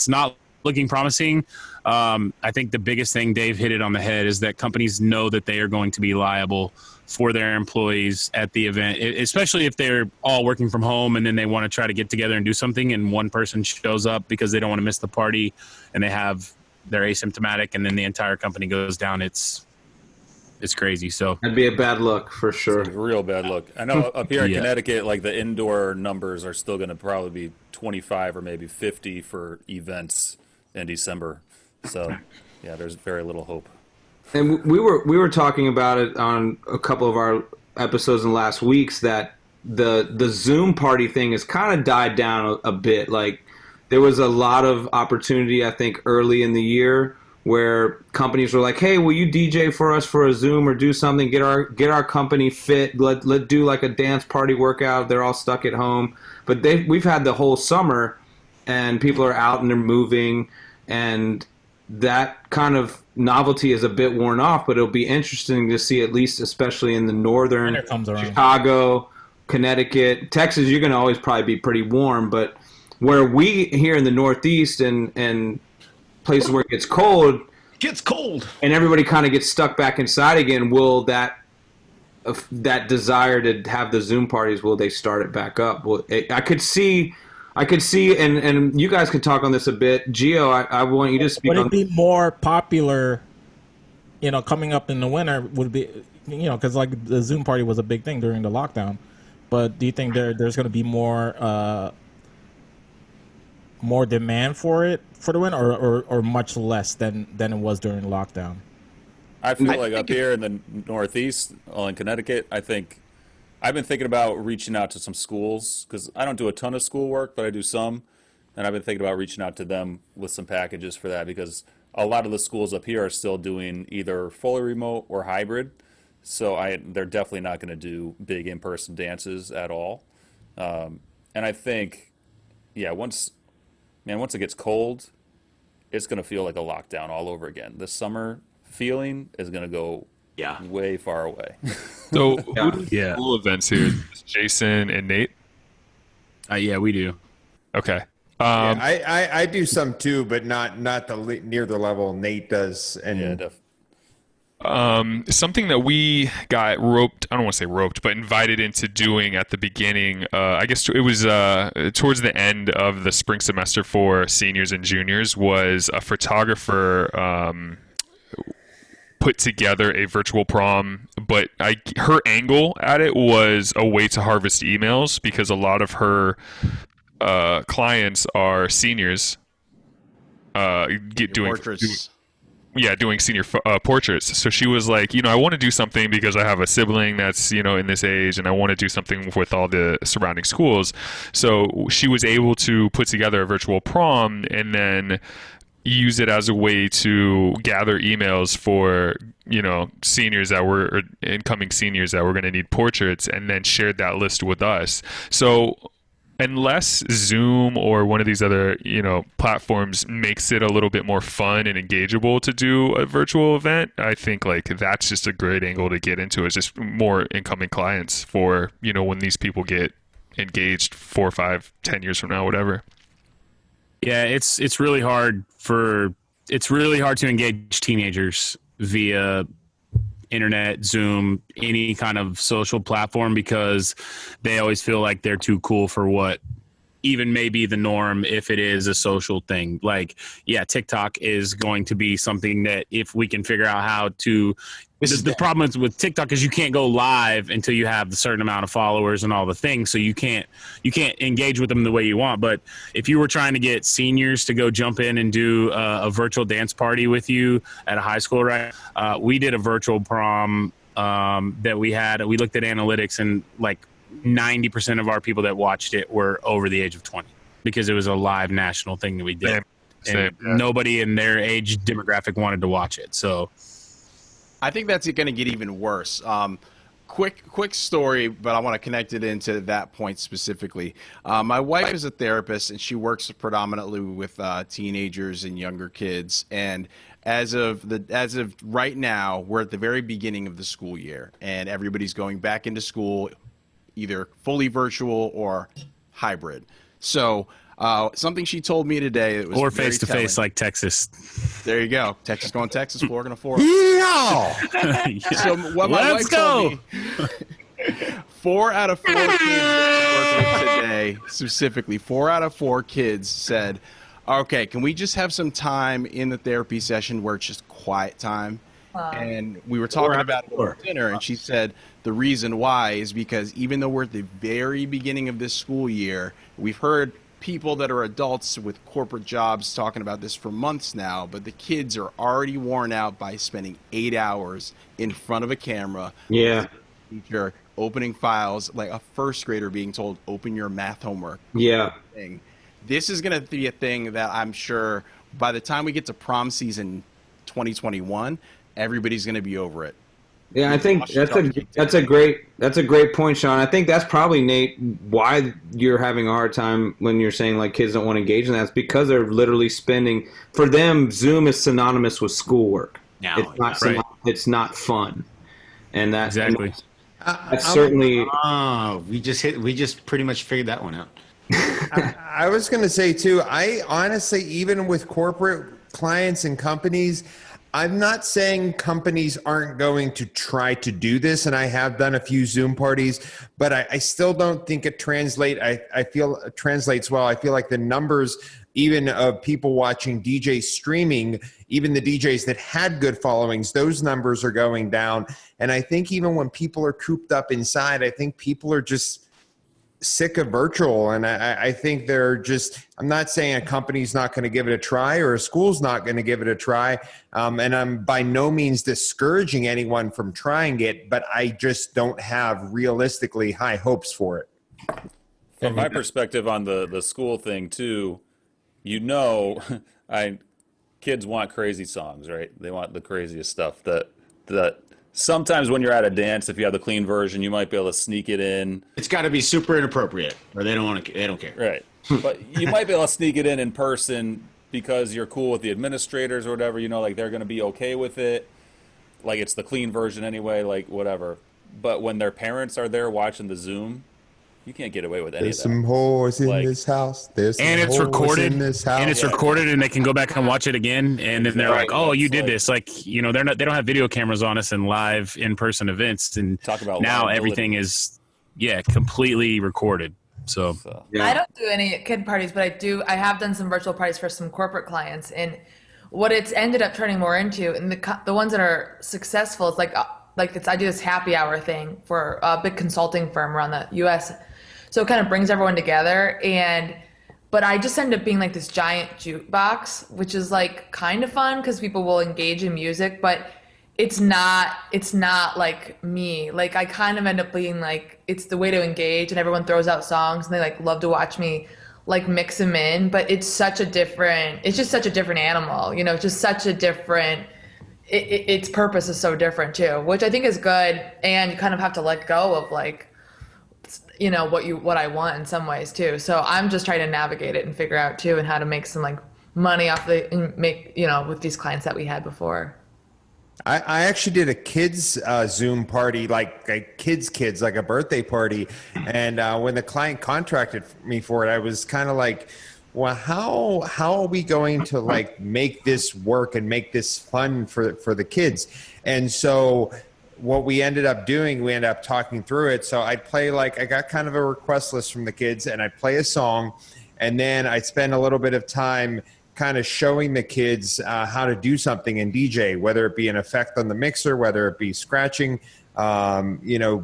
[SPEAKER 9] not looking promising. I think the biggest thing, Dave hit it on the head, is that companies know that they are going to be liable for their employees at the event, especially if they're all working from home and then they want to try to get together and do something, and one person shows up because they don't want to miss the party and they're asymptomatic, and then the entire company goes down. It's crazy. So
[SPEAKER 5] That'd be a bad look for sure.
[SPEAKER 7] It's a real bad look. I know up here in
[SPEAKER 9] Yeah.
[SPEAKER 7] Connecticut, like the indoor numbers are still going to probably be 25 or maybe 50 for events in December. So, yeah, there's very little hope.
[SPEAKER 5] And we were talking about it on a couple of our episodes in the last weeks, that the Zoom party thing has kind of died down a bit. Like, there was a lot of opportunity, I think, early in the year where companies were like, hey, will you DJ for us for a Zoom or do something, get our company fit, let do like a dance party workout. They're all stuck at home. But we've had the whole summer, and people are out and they're moving, and that kind of novelty is a bit worn off, but it'll be interesting to see, at least especially in the northern Chicago, Connecticut, Texas. You're going to always probably be pretty warm, but where we here in the Northeast and places where it gets cold, and everybody kind of gets stuck back inside again, will that desire to have the Zoom parties, will they start it back up? I could see, and you guys could talk on this a bit. Gio, I want you to speak on.
[SPEAKER 2] Would it be more popular, coming up in the winter? Would be, because like the Zoom party was a big thing during the lockdown. But do you think there's going to be more demand for it for the winter, or much less than it was during lockdown?
[SPEAKER 7] I feel like up here in the Northeast, in Connecticut, I've been thinking about reaching out to some schools, because I don't do a ton of schoolwork, but I do some. And I've been thinking about reaching out to them with some packages for that, because a lot of the schools up here are still doing either fully remote or hybrid. So they're definitely not going to do big in-person dances at all. And I think, yeah, once it gets cold, it's going to feel like a lockdown all over again. The summer feeling is going to go way far away.
[SPEAKER 10] so who does school events here? Jason and Nate?
[SPEAKER 9] Yeah, we do.
[SPEAKER 10] Okay.
[SPEAKER 6] I do some too, but not near the level Nate does. And
[SPEAKER 7] Yeah, definitely.
[SPEAKER 10] Something that we got roped, I don't want to say roped, but invited into doing at the beginning, I guess it was towards the end of the spring semester for seniors and juniors, was a photographer put together a virtual prom, but her angle at it was a way to harvest emails because a lot of her clients are seniors.
[SPEAKER 4] Portraits.
[SPEAKER 10] Doing senior portraits. So she was like, I want to do something because I have a sibling that's, in this age, and I want to do something with all the surrounding schools. So she was able to put together a virtual prom and then use it as a way to gather emails for, seniors that were incoming seniors that were going to need portraits, and then shared that list with us. So unless Zoom or one of these other, platforms makes it a little bit more fun and engageable to do a virtual event, I think that's just a great angle to get into, is just more incoming clients for, when these people get engaged 4, 5, 10 years from now, whatever.
[SPEAKER 9] Yeah, it's really hard to engage teenagers via internet, Zoom, any kind of social platform, because they always feel like they're too cool for what even may be the norm if it is a social thing. TikTok is going to be something that if we can figure out how to... The problem with TikTok is you can't go live until you have a certain amount of followers and all the things, so you can't engage with them the way you want. But if you were trying to get seniors to go jump in and do a virtual dance party with you at a high school, right? We did a virtual prom that we had. We looked at analytics, and 90% of our people that watched it were over the age of 20 because it was a live national thing that we did.
[SPEAKER 10] Same.
[SPEAKER 9] Nobody in their age demographic wanted to watch it. So
[SPEAKER 4] I think that's going to get even worse. Quick story, but I want to connect it into that point specifically. My wife is a therapist, and she works predominantly with teenagers and younger kids. And as of right now, we're at the very beginning of the school year, and everybody's going back into school, either fully virtual or hybrid. So something she told me today that was
[SPEAKER 9] or
[SPEAKER 4] very
[SPEAKER 9] face to face,
[SPEAKER 4] telling.
[SPEAKER 9] like Texas.
[SPEAKER 4] There you go. Texas going Texas, Florida going to Florida.
[SPEAKER 6] Yeah.
[SPEAKER 4] So what my wife told me, 4 out of 4 kids that I worked with today, specifically 4 out of 4 kids said, okay, can we just have some time in the therapy session where it's just quiet time? And we were talking about it over dinner, and she said the reason why is because even though we're at the very beginning of this school year, we've heard people that are adults with corporate jobs talking about this for months now, but the kids are already worn out by spending 8 hours in front of a camera.
[SPEAKER 5] Yeah.
[SPEAKER 4] Teacher opening files, like a first grader being told, open your math homework.
[SPEAKER 5] Yeah.
[SPEAKER 4] This is going to be a thing that I'm sure by the time we get to prom season 2021, everybody's going to be over it.
[SPEAKER 5] Yeah, I think that's a great point, Sean. I think that's probably, Nate, why you're having a hard time when you're saying kids don't want to engage in that. It's because they're literally spending, for them, Zoom is synonymous with schoolwork.
[SPEAKER 3] Now,
[SPEAKER 5] It's not fun, and that
[SPEAKER 9] Exactly.
[SPEAKER 5] That's certainly.
[SPEAKER 3] We just pretty much figured that one out.
[SPEAKER 6] I was going to say too, I honestly, even with corporate clients and companies, I'm not saying companies aren't going to try to do this, and I have done a few Zoom parties, but I still don't think it translates well. I feel like the numbers, even of people watching DJ streaming, even the DJs that had good followings, those numbers are going down. And I think even when people are cooped up inside, I think people are just sick of virtual. And I think they're just, I'm not saying a company's not going to give it a try or a school's not going to give it a try. And I'm by no means discouraging anyone from trying it, but I just don't have realistically high hopes for it.
[SPEAKER 7] From my perspective on the school thing too, kids want crazy songs, right? They want the craziest stuff that sometimes when you're at a dance, if you have the clean version, you might be able to sneak it in.
[SPEAKER 3] It's got to be super inappropriate, or they don't care.
[SPEAKER 7] Right. But you might be able to sneak it in person because you're cool with the administrators or whatever, they're going to be okay with it. Like it's the clean version anyway, whatever. But when their parents are there watching the Zoom, you can't get away with any
[SPEAKER 6] There's
[SPEAKER 7] of that.
[SPEAKER 6] some whores in this house. There's some
[SPEAKER 9] And it's
[SPEAKER 6] whores
[SPEAKER 9] recorded.
[SPEAKER 6] in this house.
[SPEAKER 9] And it's recorded, and they can go back and watch it again. And then they're like, "Oh, you did this!" They don't have video cameras on us and live in-person events. And
[SPEAKER 7] Talk about
[SPEAKER 9] now
[SPEAKER 7] liability.
[SPEAKER 9] everything is, completely recorded. So
[SPEAKER 8] I don't do any kid parties, but I have done some virtual parties for some corporate clients. And what it's ended up turning more into, and the ones that are successful, it's I do this happy hour thing for a big consulting firm around the U.S. So it kind of brings everyone together, but I just end up being like this giant jukebox, which is like kind of fun because people will engage in music, but it's not like me. Like I kind of end up being like, it's the way to engage, and everyone throws out songs and they like love to watch me like mix them in, but it's just such a different animal, you know, just such a different, its purpose is so different too, which I think is good. And you kind of have to let go of like, you know, what I want in some ways too. So I'm just trying to navigate it and figure out too, and how to make some like money off with these clients that we had before.
[SPEAKER 6] I actually did a kids Zoom party, like kids, like a birthday party. And when the client contracted me for it, I was kind of like, well, how are we going to like make this work and make this fun for the kids? And so what we ended up doing, we ended up talking through it. So I'd play I got kind of a request list from the kids, and I'd play a song, and then I'd spend a little bit of time kind of showing the kids how to do something in DJ, whether it be an effect on the mixer, whether it be scratching,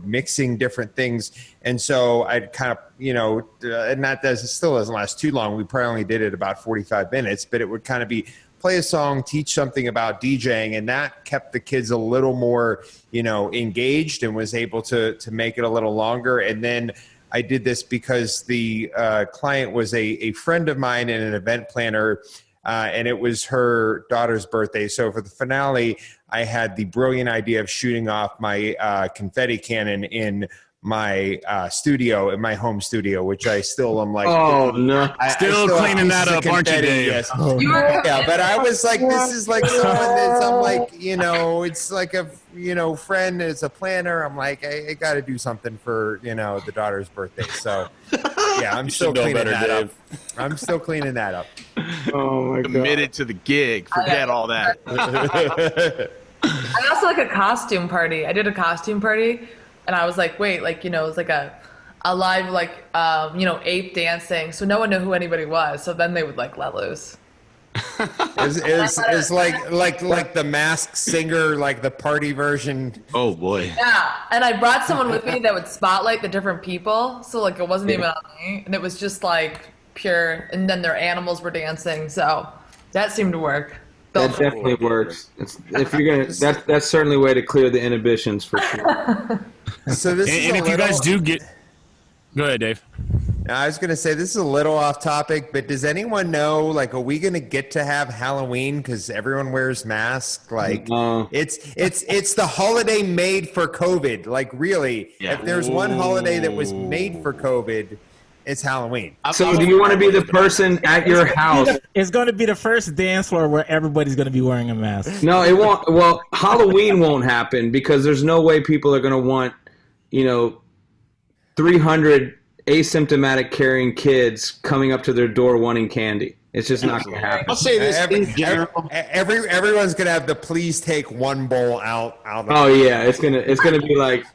[SPEAKER 6] mixing different things. And so I'd kind of, and that still doesn't last too long. We probably only did it about 45 minutes, but it would kind of be play a song, teach something about DJing, and that kept the kids a little more, engaged, and was able to make it a little longer. And then I did this because the client was a friend of mine and an event planner, and it was her daughter's birthday. So for the finale, I had the brilliant idea of shooting off my confetti cannon in my studio, in my home studio, which I still am like,
[SPEAKER 5] oh no,
[SPEAKER 9] still cleaning that up, aren't you, Dave?
[SPEAKER 6] Yes. Yeah, but I was like, this is like someone that's, I'm like, it's like a, friend is a planner. I'm like, I got to do something for, the daughter's birthday. So yeah, I'm still cleaning that up. I'm still cleaning that up.
[SPEAKER 5] Oh my God.
[SPEAKER 4] Committed to the gig. Forget all that.
[SPEAKER 8] I also like a costume party. I did a costume party, and I was like, wait, it was like a live, ape dancing. So no one knew who anybody was. So then they would let loose.
[SPEAKER 6] Is like the Masked Singer, like the party version.
[SPEAKER 3] Oh boy.
[SPEAKER 8] Yeah, and I brought someone with me that would spotlight the different people. So it wasn't even on me, and it was just like pure. And then their animals were dancing. So that seemed to work.
[SPEAKER 5] That definitely works. If you're gonna, that's certainly a way to clear the inhibitions for sure.
[SPEAKER 6] So this
[SPEAKER 9] and if you guys do get, go ahead, Dave.
[SPEAKER 6] I was going to say, this is a little off topic, but does anyone know, are we going to get to have Halloween because everyone wears masks? It's the holiday made for COVID. Really, if there's one holiday that was made for COVID, it's Halloween.
[SPEAKER 5] So do you want to be the person at your house?
[SPEAKER 2] It's going to be the first dance floor where everybody's going to be wearing a mask.
[SPEAKER 5] No, it won't. Well, Halloween won't happen because there's no way people are going to want, 300 asymptomatic carrying kids coming up to their door wanting candy. It's just not going to happen.
[SPEAKER 3] I'll say this in general.
[SPEAKER 6] Everyone's going to have the please take one bowl out.
[SPEAKER 5] Oh yeah, it's gonna be like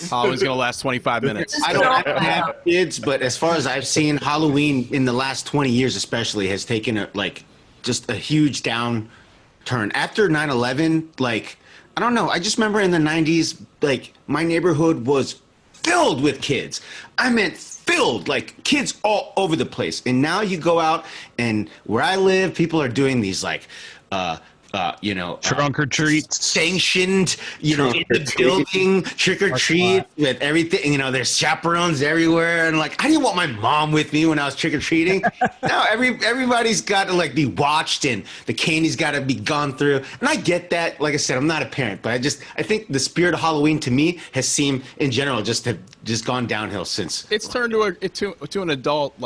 [SPEAKER 4] Halloween's gonna last 25 minutes.
[SPEAKER 3] I don't have kids, but as far as I've seen, Halloween in the last 20 years especially has taken just a huge downturn. After 9/11, I don't know, I just remember in the 90s, my neighborhood was filled with kids. I meant filled, kids all over the place. And now you go out, and where I live, people are doing these
[SPEAKER 9] trunk or treats,
[SPEAKER 3] sanctioned, in the building, trick or treat with everything. There's chaperones everywhere, and I didn't want my mom with me when I was trick or treating. Now everybody's got to be watched, and the candy's got to be gone through. And I get that. Like I said, I'm not a parent, but I think the spirit of Halloween to me has seemed in general just gone downhill since.
[SPEAKER 4] It's turned to an adult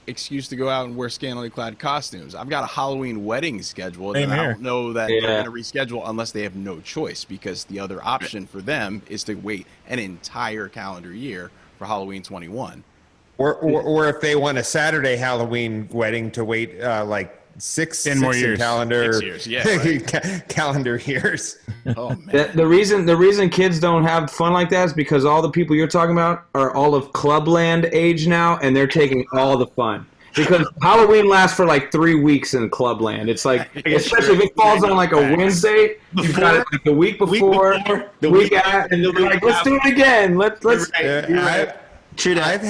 [SPEAKER 4] excuse to go out and wear scantily clad costumes. I've got a Halloween wedding scheduled, and I don't know that they're going to reschedule unless they have no choice, because the other option for them is to wait an entire calendar year for Halloween 21.
[SPEAKER 6] Or if they want a Saturday Halloween wedding, to wait 10
[SPEAKER 9] more years.
[SPEAKER 6] Calendar
[SPEAKER 4] 6 years, yeah, right.
[SPEAKER 6] calendar years.
[SPEAKER 4] Oh man.
[SPEAKER 5] the reason kids don't have fun like that is because all the people you're talking about are all of Clubland age now, and they're taking all the fun. because Halloween lasts for like 3 weeks in Clubland. It's like, especially if it falls on like a Wednesday, you've got it like the week before, the week after, and they're like, let's do it again. Let's.
[SPEAKER 6] I've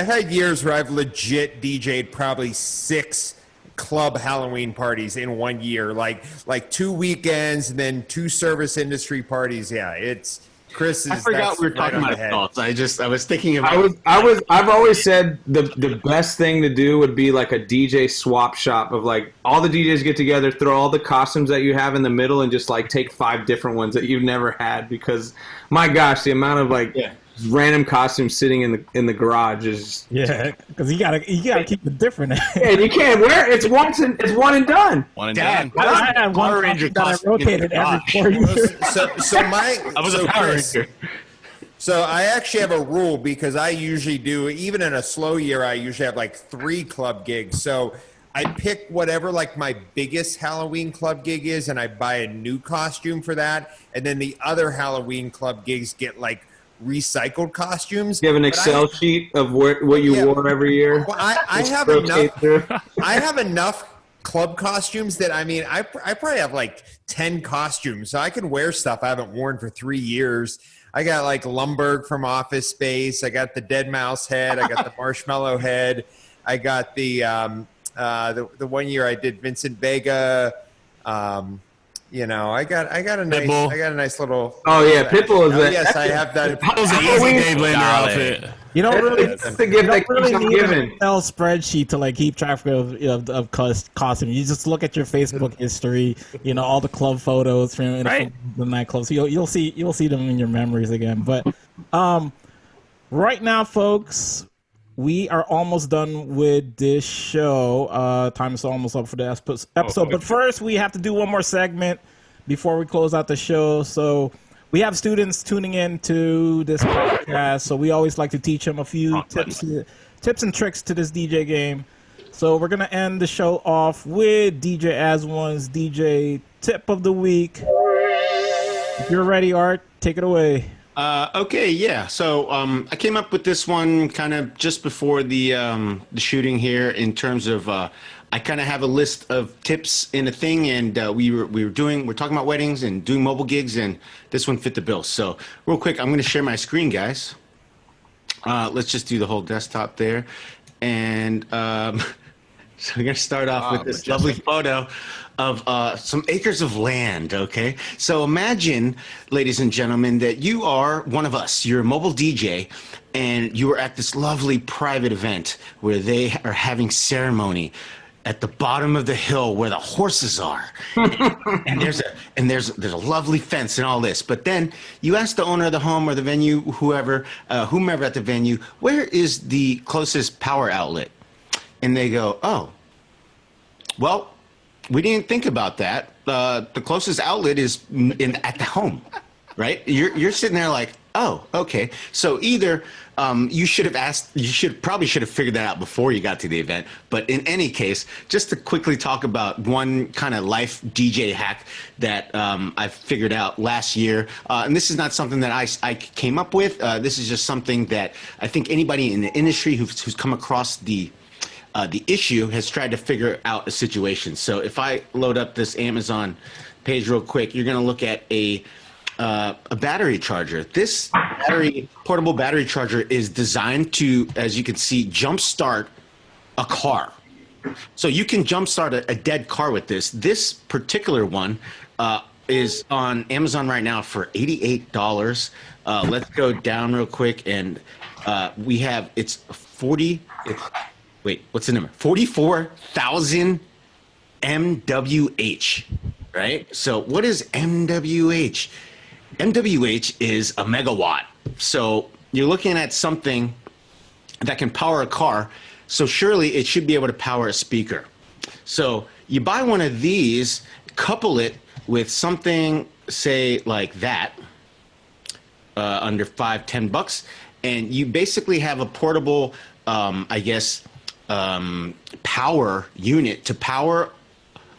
[SPEAKER 6] had years where I've legit DJ'd probably 6 club Halloween parties in 1 year, like 2 weekends and then 2 service industry parties. Yeah, it's Chris.
[SPEAKER 3] I forgot we were talking about adults. I was thinking about.
[SPEAKER 5] I've always said the best thing to do would be like a DJ swap shop of like all the DJs get together, throw all the costumes that you have in the middle, and just like take 5 different ones that you've never had, because my gosh, the amount of like. Yeah. Random costumes sitting in the garage is
[SPEAKER 2] because you gotta keep it different.
[SPEAKER 5] Yeah, you can't wear it. It's one and done.
[SPEAKER 4] One and done.
[SPEAKER 2] I had one
[SPEAKER 3] Power Ranger
[SPEAKER 2] costume that I rotated every 4 years.
[SPEAKER 6] I was a Power Ranger. So I actually have a rule, because I usually do, even in a slow year, I usually have like 3 club gigs. So I pick whatever like my biggest Halloween club gig is, and I buy a new costume for that. And then the other Halloween club gigs get like recycled costumes.
[SPEAKER 5] You have an Excel sheet of what you wore every year.
[SPEAKER 6] Well, I have enough. I have enough club costumes that I probably have like 10 costumes, so I can wear stuff I haven't worn for 3 years. I got like Lumbergh from Office Space. I got the Dead Mouse head. I got the Marshmallow head. I got the 1 year I did Vincent Vega. I got a nice little.
[SPEAKER 5] Oh yeah, Pitbull is.
[SPEAKER 6] Yes, I have that.
[SPEAKER 9] That was an easy Dave Lander outfit.
[SPEAKER 2] You don't really,
[SPEAKER 5] the gift that keeps on
[SPEAKER 2] need
[SPEAKER 5] giving.
[SPEAKER 2] an Excel spreadsheet to like keep track of costume. You just look at your Facebook history. All the club photos from the nightclubs. So you'll see them in your memories again. But right now, folks, we are almost done with this show. Time is almost up for the episode. But first, we have to do one more segment before we close out the show. So we have students tuning in to this podcast. So we always like to teach them a few tips and tricks to this DJ game. So we're going to end the show off with DJ Aswan's DJ Tip of the Week. If you're ready, Art, take it away.
[SPEAKER 3] Okay, yeah. So I came up with this one kind of just before the shooting here. In terms of, I kind of have a list of tips in a thing, and we're talking about weddings and doing mobile gigs, and this one fit the bill. So real quick, I'm going to share my screen, guys. Let's just do the whole desktop there, and so we're going to start off with this lovely photo of some acres of land, okay? So imagine, ladies and gentlemen, that you are one of us. You're a mobile DJ, and you are at this lovely private event where they are having ceremony at the bottom of the hill where the horses are. and there's a lovely fence and all this. But then you ask the owner of the home or the venue, whomever at the venue, where is the closest power outlet? And they go, oh, well, we didn't think about that. The closest outlet is at the home, right? You're sitting there like, oh, okay. So either you should have asked, probably should have figured that out before you got to the event. But in any case, just to quickly talk about one kind of life DJ hack that I figured out last year, and this is not something that I came up with. This is just something that I think anybody in the industry who's come across the issue has tried to figure out a situation. So if I load up this Amazon page real quick, you're going to look at a battery charger. This portable battery charger is designed to, as you can see, jumpstart a car. So you can jumpstart a dead car with this. This particular one is on Amazon right now for $88. Let's go down real quick, and we have wait, what's the number? 44,000 MWH, right? So what is MWH? MWH is a megawatt. So you're looking at something that can power a car. So surely it should be able to power a speaker. So you buy one of these, couple it with something, say like that, under $5-10, and you basically have a portable, power unit to power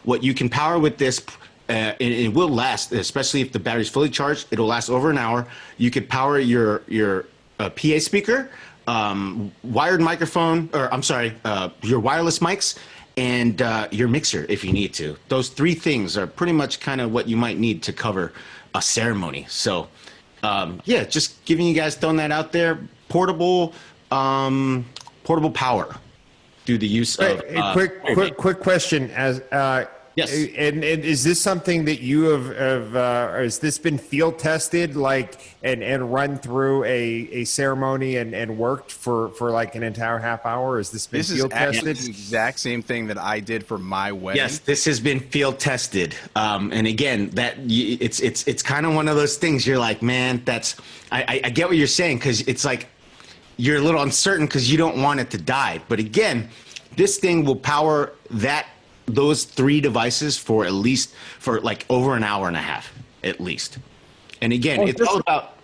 [SPEAKER 3] what you can power with this. It will last, especially if the battery's fully charged. It'll last over an hour. You could power your PA speaker, wired microphone, or I'm sorry, your wireless mics, and your mixer if you need to. Those 3 things are pretty much kind of what you might need to cover a ceremony. So, yeah, just giving you guys, throwing that out there. Portable power through the use of.
[SPEAKER 6] Quick question.
[SPEAKER 3] Yes.
[SPEAKER 6] And is this something that you have or has this been field tested, like, and run through a ceremony and worked for like an entire half hour? Has this been field tested?
[SPEAKER 4] This is the exact same thing that I did for my wedding.
[SPEAKER 3] Yes, this has been field tested. And again, it's kind of one of those things. You're like, man, I get what you're saying, because it's like you're a little uncertain because you don't want it to die. But again, this thing will power those 3 devices for like over an hour and a half at least. And again, it's all about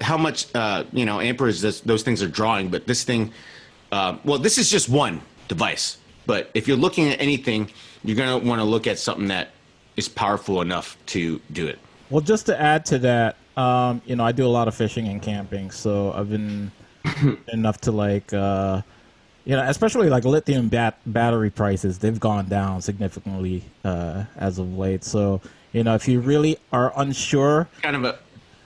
[SPEAKER 3] how much amperage those things are drawing. But this thing, this is just one device. But if you're looking at anything, you're gonna want to look at something that is powerful enough to do it.
[SPEAKER 2] Well, just to add to that, I do a lot of fishing and camping, so I've been enough to like. Especially like lithium battery prices, they've gone down significantly as of late. So, if you really are unsure,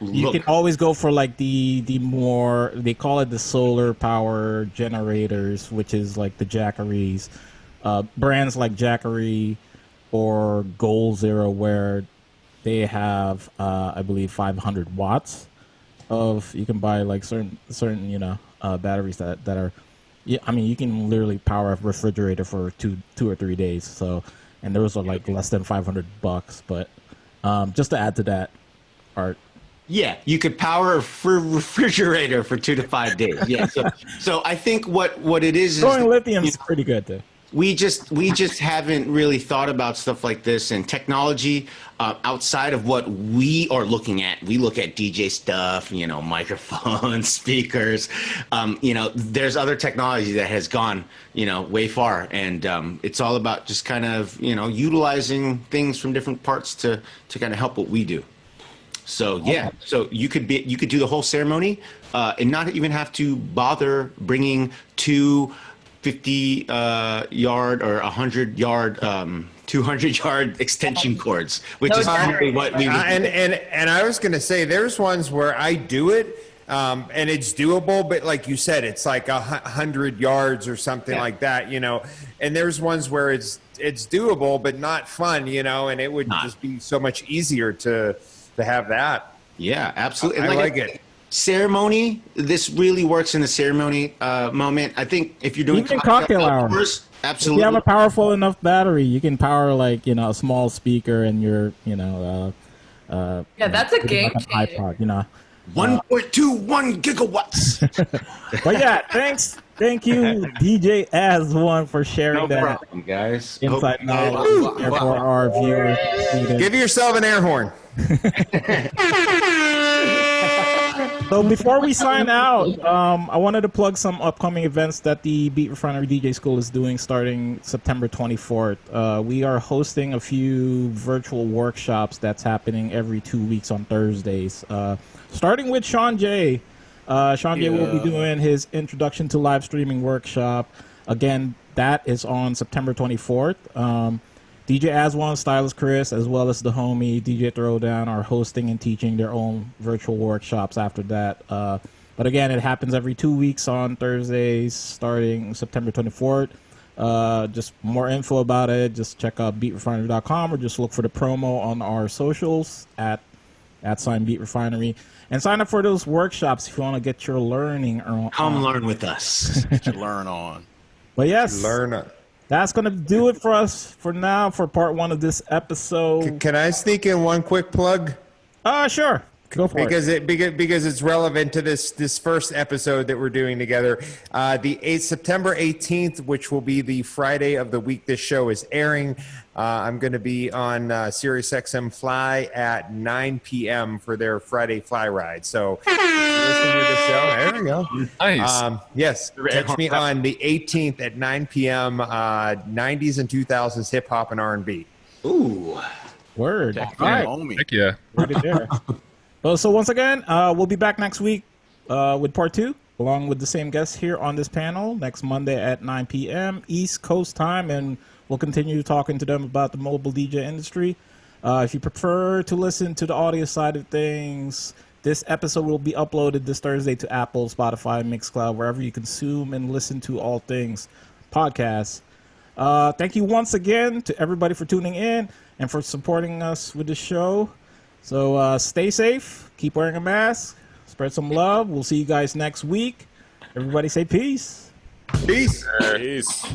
[SPEAKER 2] you can always go for like the more, they call it the solar power generators, which is like the Jackeries, brands like Jackery or Goal Zero, where they have, I believe, 500 watts of. You can buy like certain batteries that are. Yeah, I mean, you can literally power a refrigerator for two or 3 days. So, and those are like less than $500. But just to add to that, Art.
[SPEAKER 3] Yeah, you could power a refrigerator for 2 to 5 days. Yeah. So I think what it is
[SPEAKER 2] Growing lithium is pretty good too.
[SPEAKER 3] We just haven't really thought about stuff like this and technology outside of what we are looking at. We look at DJ stuff, microphones, speakers. There's other technology that has gone, way far, and it's all about just kind of, utilizing things from different parts to kind of help what we do. So yeah, so you could do the whole ceremony and not even have to bother bringing 2 50-yard or 100-yard, 200-yard extension cords, which is probably what we.
[SPEAKER 6] And I was going to say, there's ones where I do it, and it's doable, but like you said, it's like 100 yards or something like that, And there's ones where it's doable, but not fun, and it would just be so much easier to have that.
[SPEAKER 3] Yeah, absolutely.
[SPEAKER 6] I like it.
[SPEAKER 3] Ceremony, this really works in the ceremony moment. I think if you're doing
[SPEAKER 2] even cocktail hours,
[SPEAKER 3] absolutely.
[SPEAKER 2] If you have a powerful enough battery, you can power like a small speaker and your
[SPEAKER 8] that's a game changer.
[SPEAKER 2] iPod,
[SPEAKER 3] 1.21 gigawatts.
[SPEAKER 2] But yeah, thank you, DJ As1, for sharing that
[SPEAKER 3] problem, guys.
[SPEAKER 2] inside knowledge for our viewers.
[SPEAKER 6] Give yourself an air horn.
[SPEAKER 2] So before we sign out, I wanted to plug some upcoming events that the Beat Refinery DJ School is doing starting September 24th. We are hosting a few virtual workshops that's happening every 2 weeks on Thursdays. Starting with Sean J. Sean J will be doing his Introduction to Live Streaming workshop. Again, that is on September 24th. DJ As1, Stylist Chris, as well as the homie DJ Throwdown are hosting and teaching their own virtual workshops after that. But again, it happens every 2 weeks on Thursdays starting September 24th. Just more info about it, just check out beatrefinery.com or just look for the promo on our socials at @BeatRefinery. And sign up for those workshops if you want to get your learning on.
[SPEAKER 3] Come learn with us.
[SPEAKER 4] Get your learn on.
[SPEAKER 2] But yes.
[SPEAKER 6] Learn.
[SPEAKER 2] That's going to do it for us for now for part 1 of this episode.
[SPEAKER 6] Can I sneak in one quick plug?
[SPEAKER 2] Sure. Go for it.
[SPEAKER 6] Because it's relevant to this first episode that we're doing together. September 18th, which will be the Friday of the week this show is airing. I'm going to be on SiriusXM Fly at 9 p.m. for their Friday Fly Ride. So if you're listening to the show, there we go.
[SPEAKER 10] Nice.
[SPEAKER 6] Yes, catch me on the 18th at 9 p.m. 90s and 2000s hip hop and R&B.
[SPEAKER 3] Ooh,
[SPEAKER 2] word.
[SPEAKER 4] All
[SPEAKER 2] right.
[SPEAKER 10] Heck yeah.
[SPEAKER 2] Well, so once again, we'll be back next week with part 2. along with the same guests here on this panel next Monday at 9 p.m. East Coast time, and we'll continue talking to them about the mobile DJ industry. If you prefer to listen to the audio side of things, this episode will be uploaded this Thursday to Apple, Spotify, Mixcloud, wherever you consume and listen to all things podcasts. Thank you once again to everybody for tuning in and for supporting us with the show. So stay safe, keep wearing a mask, spread some love. We'll see you guys next week. Everybody say peace.
[SPEAKER 6] Peace.
[SPEAKER 7] Peace.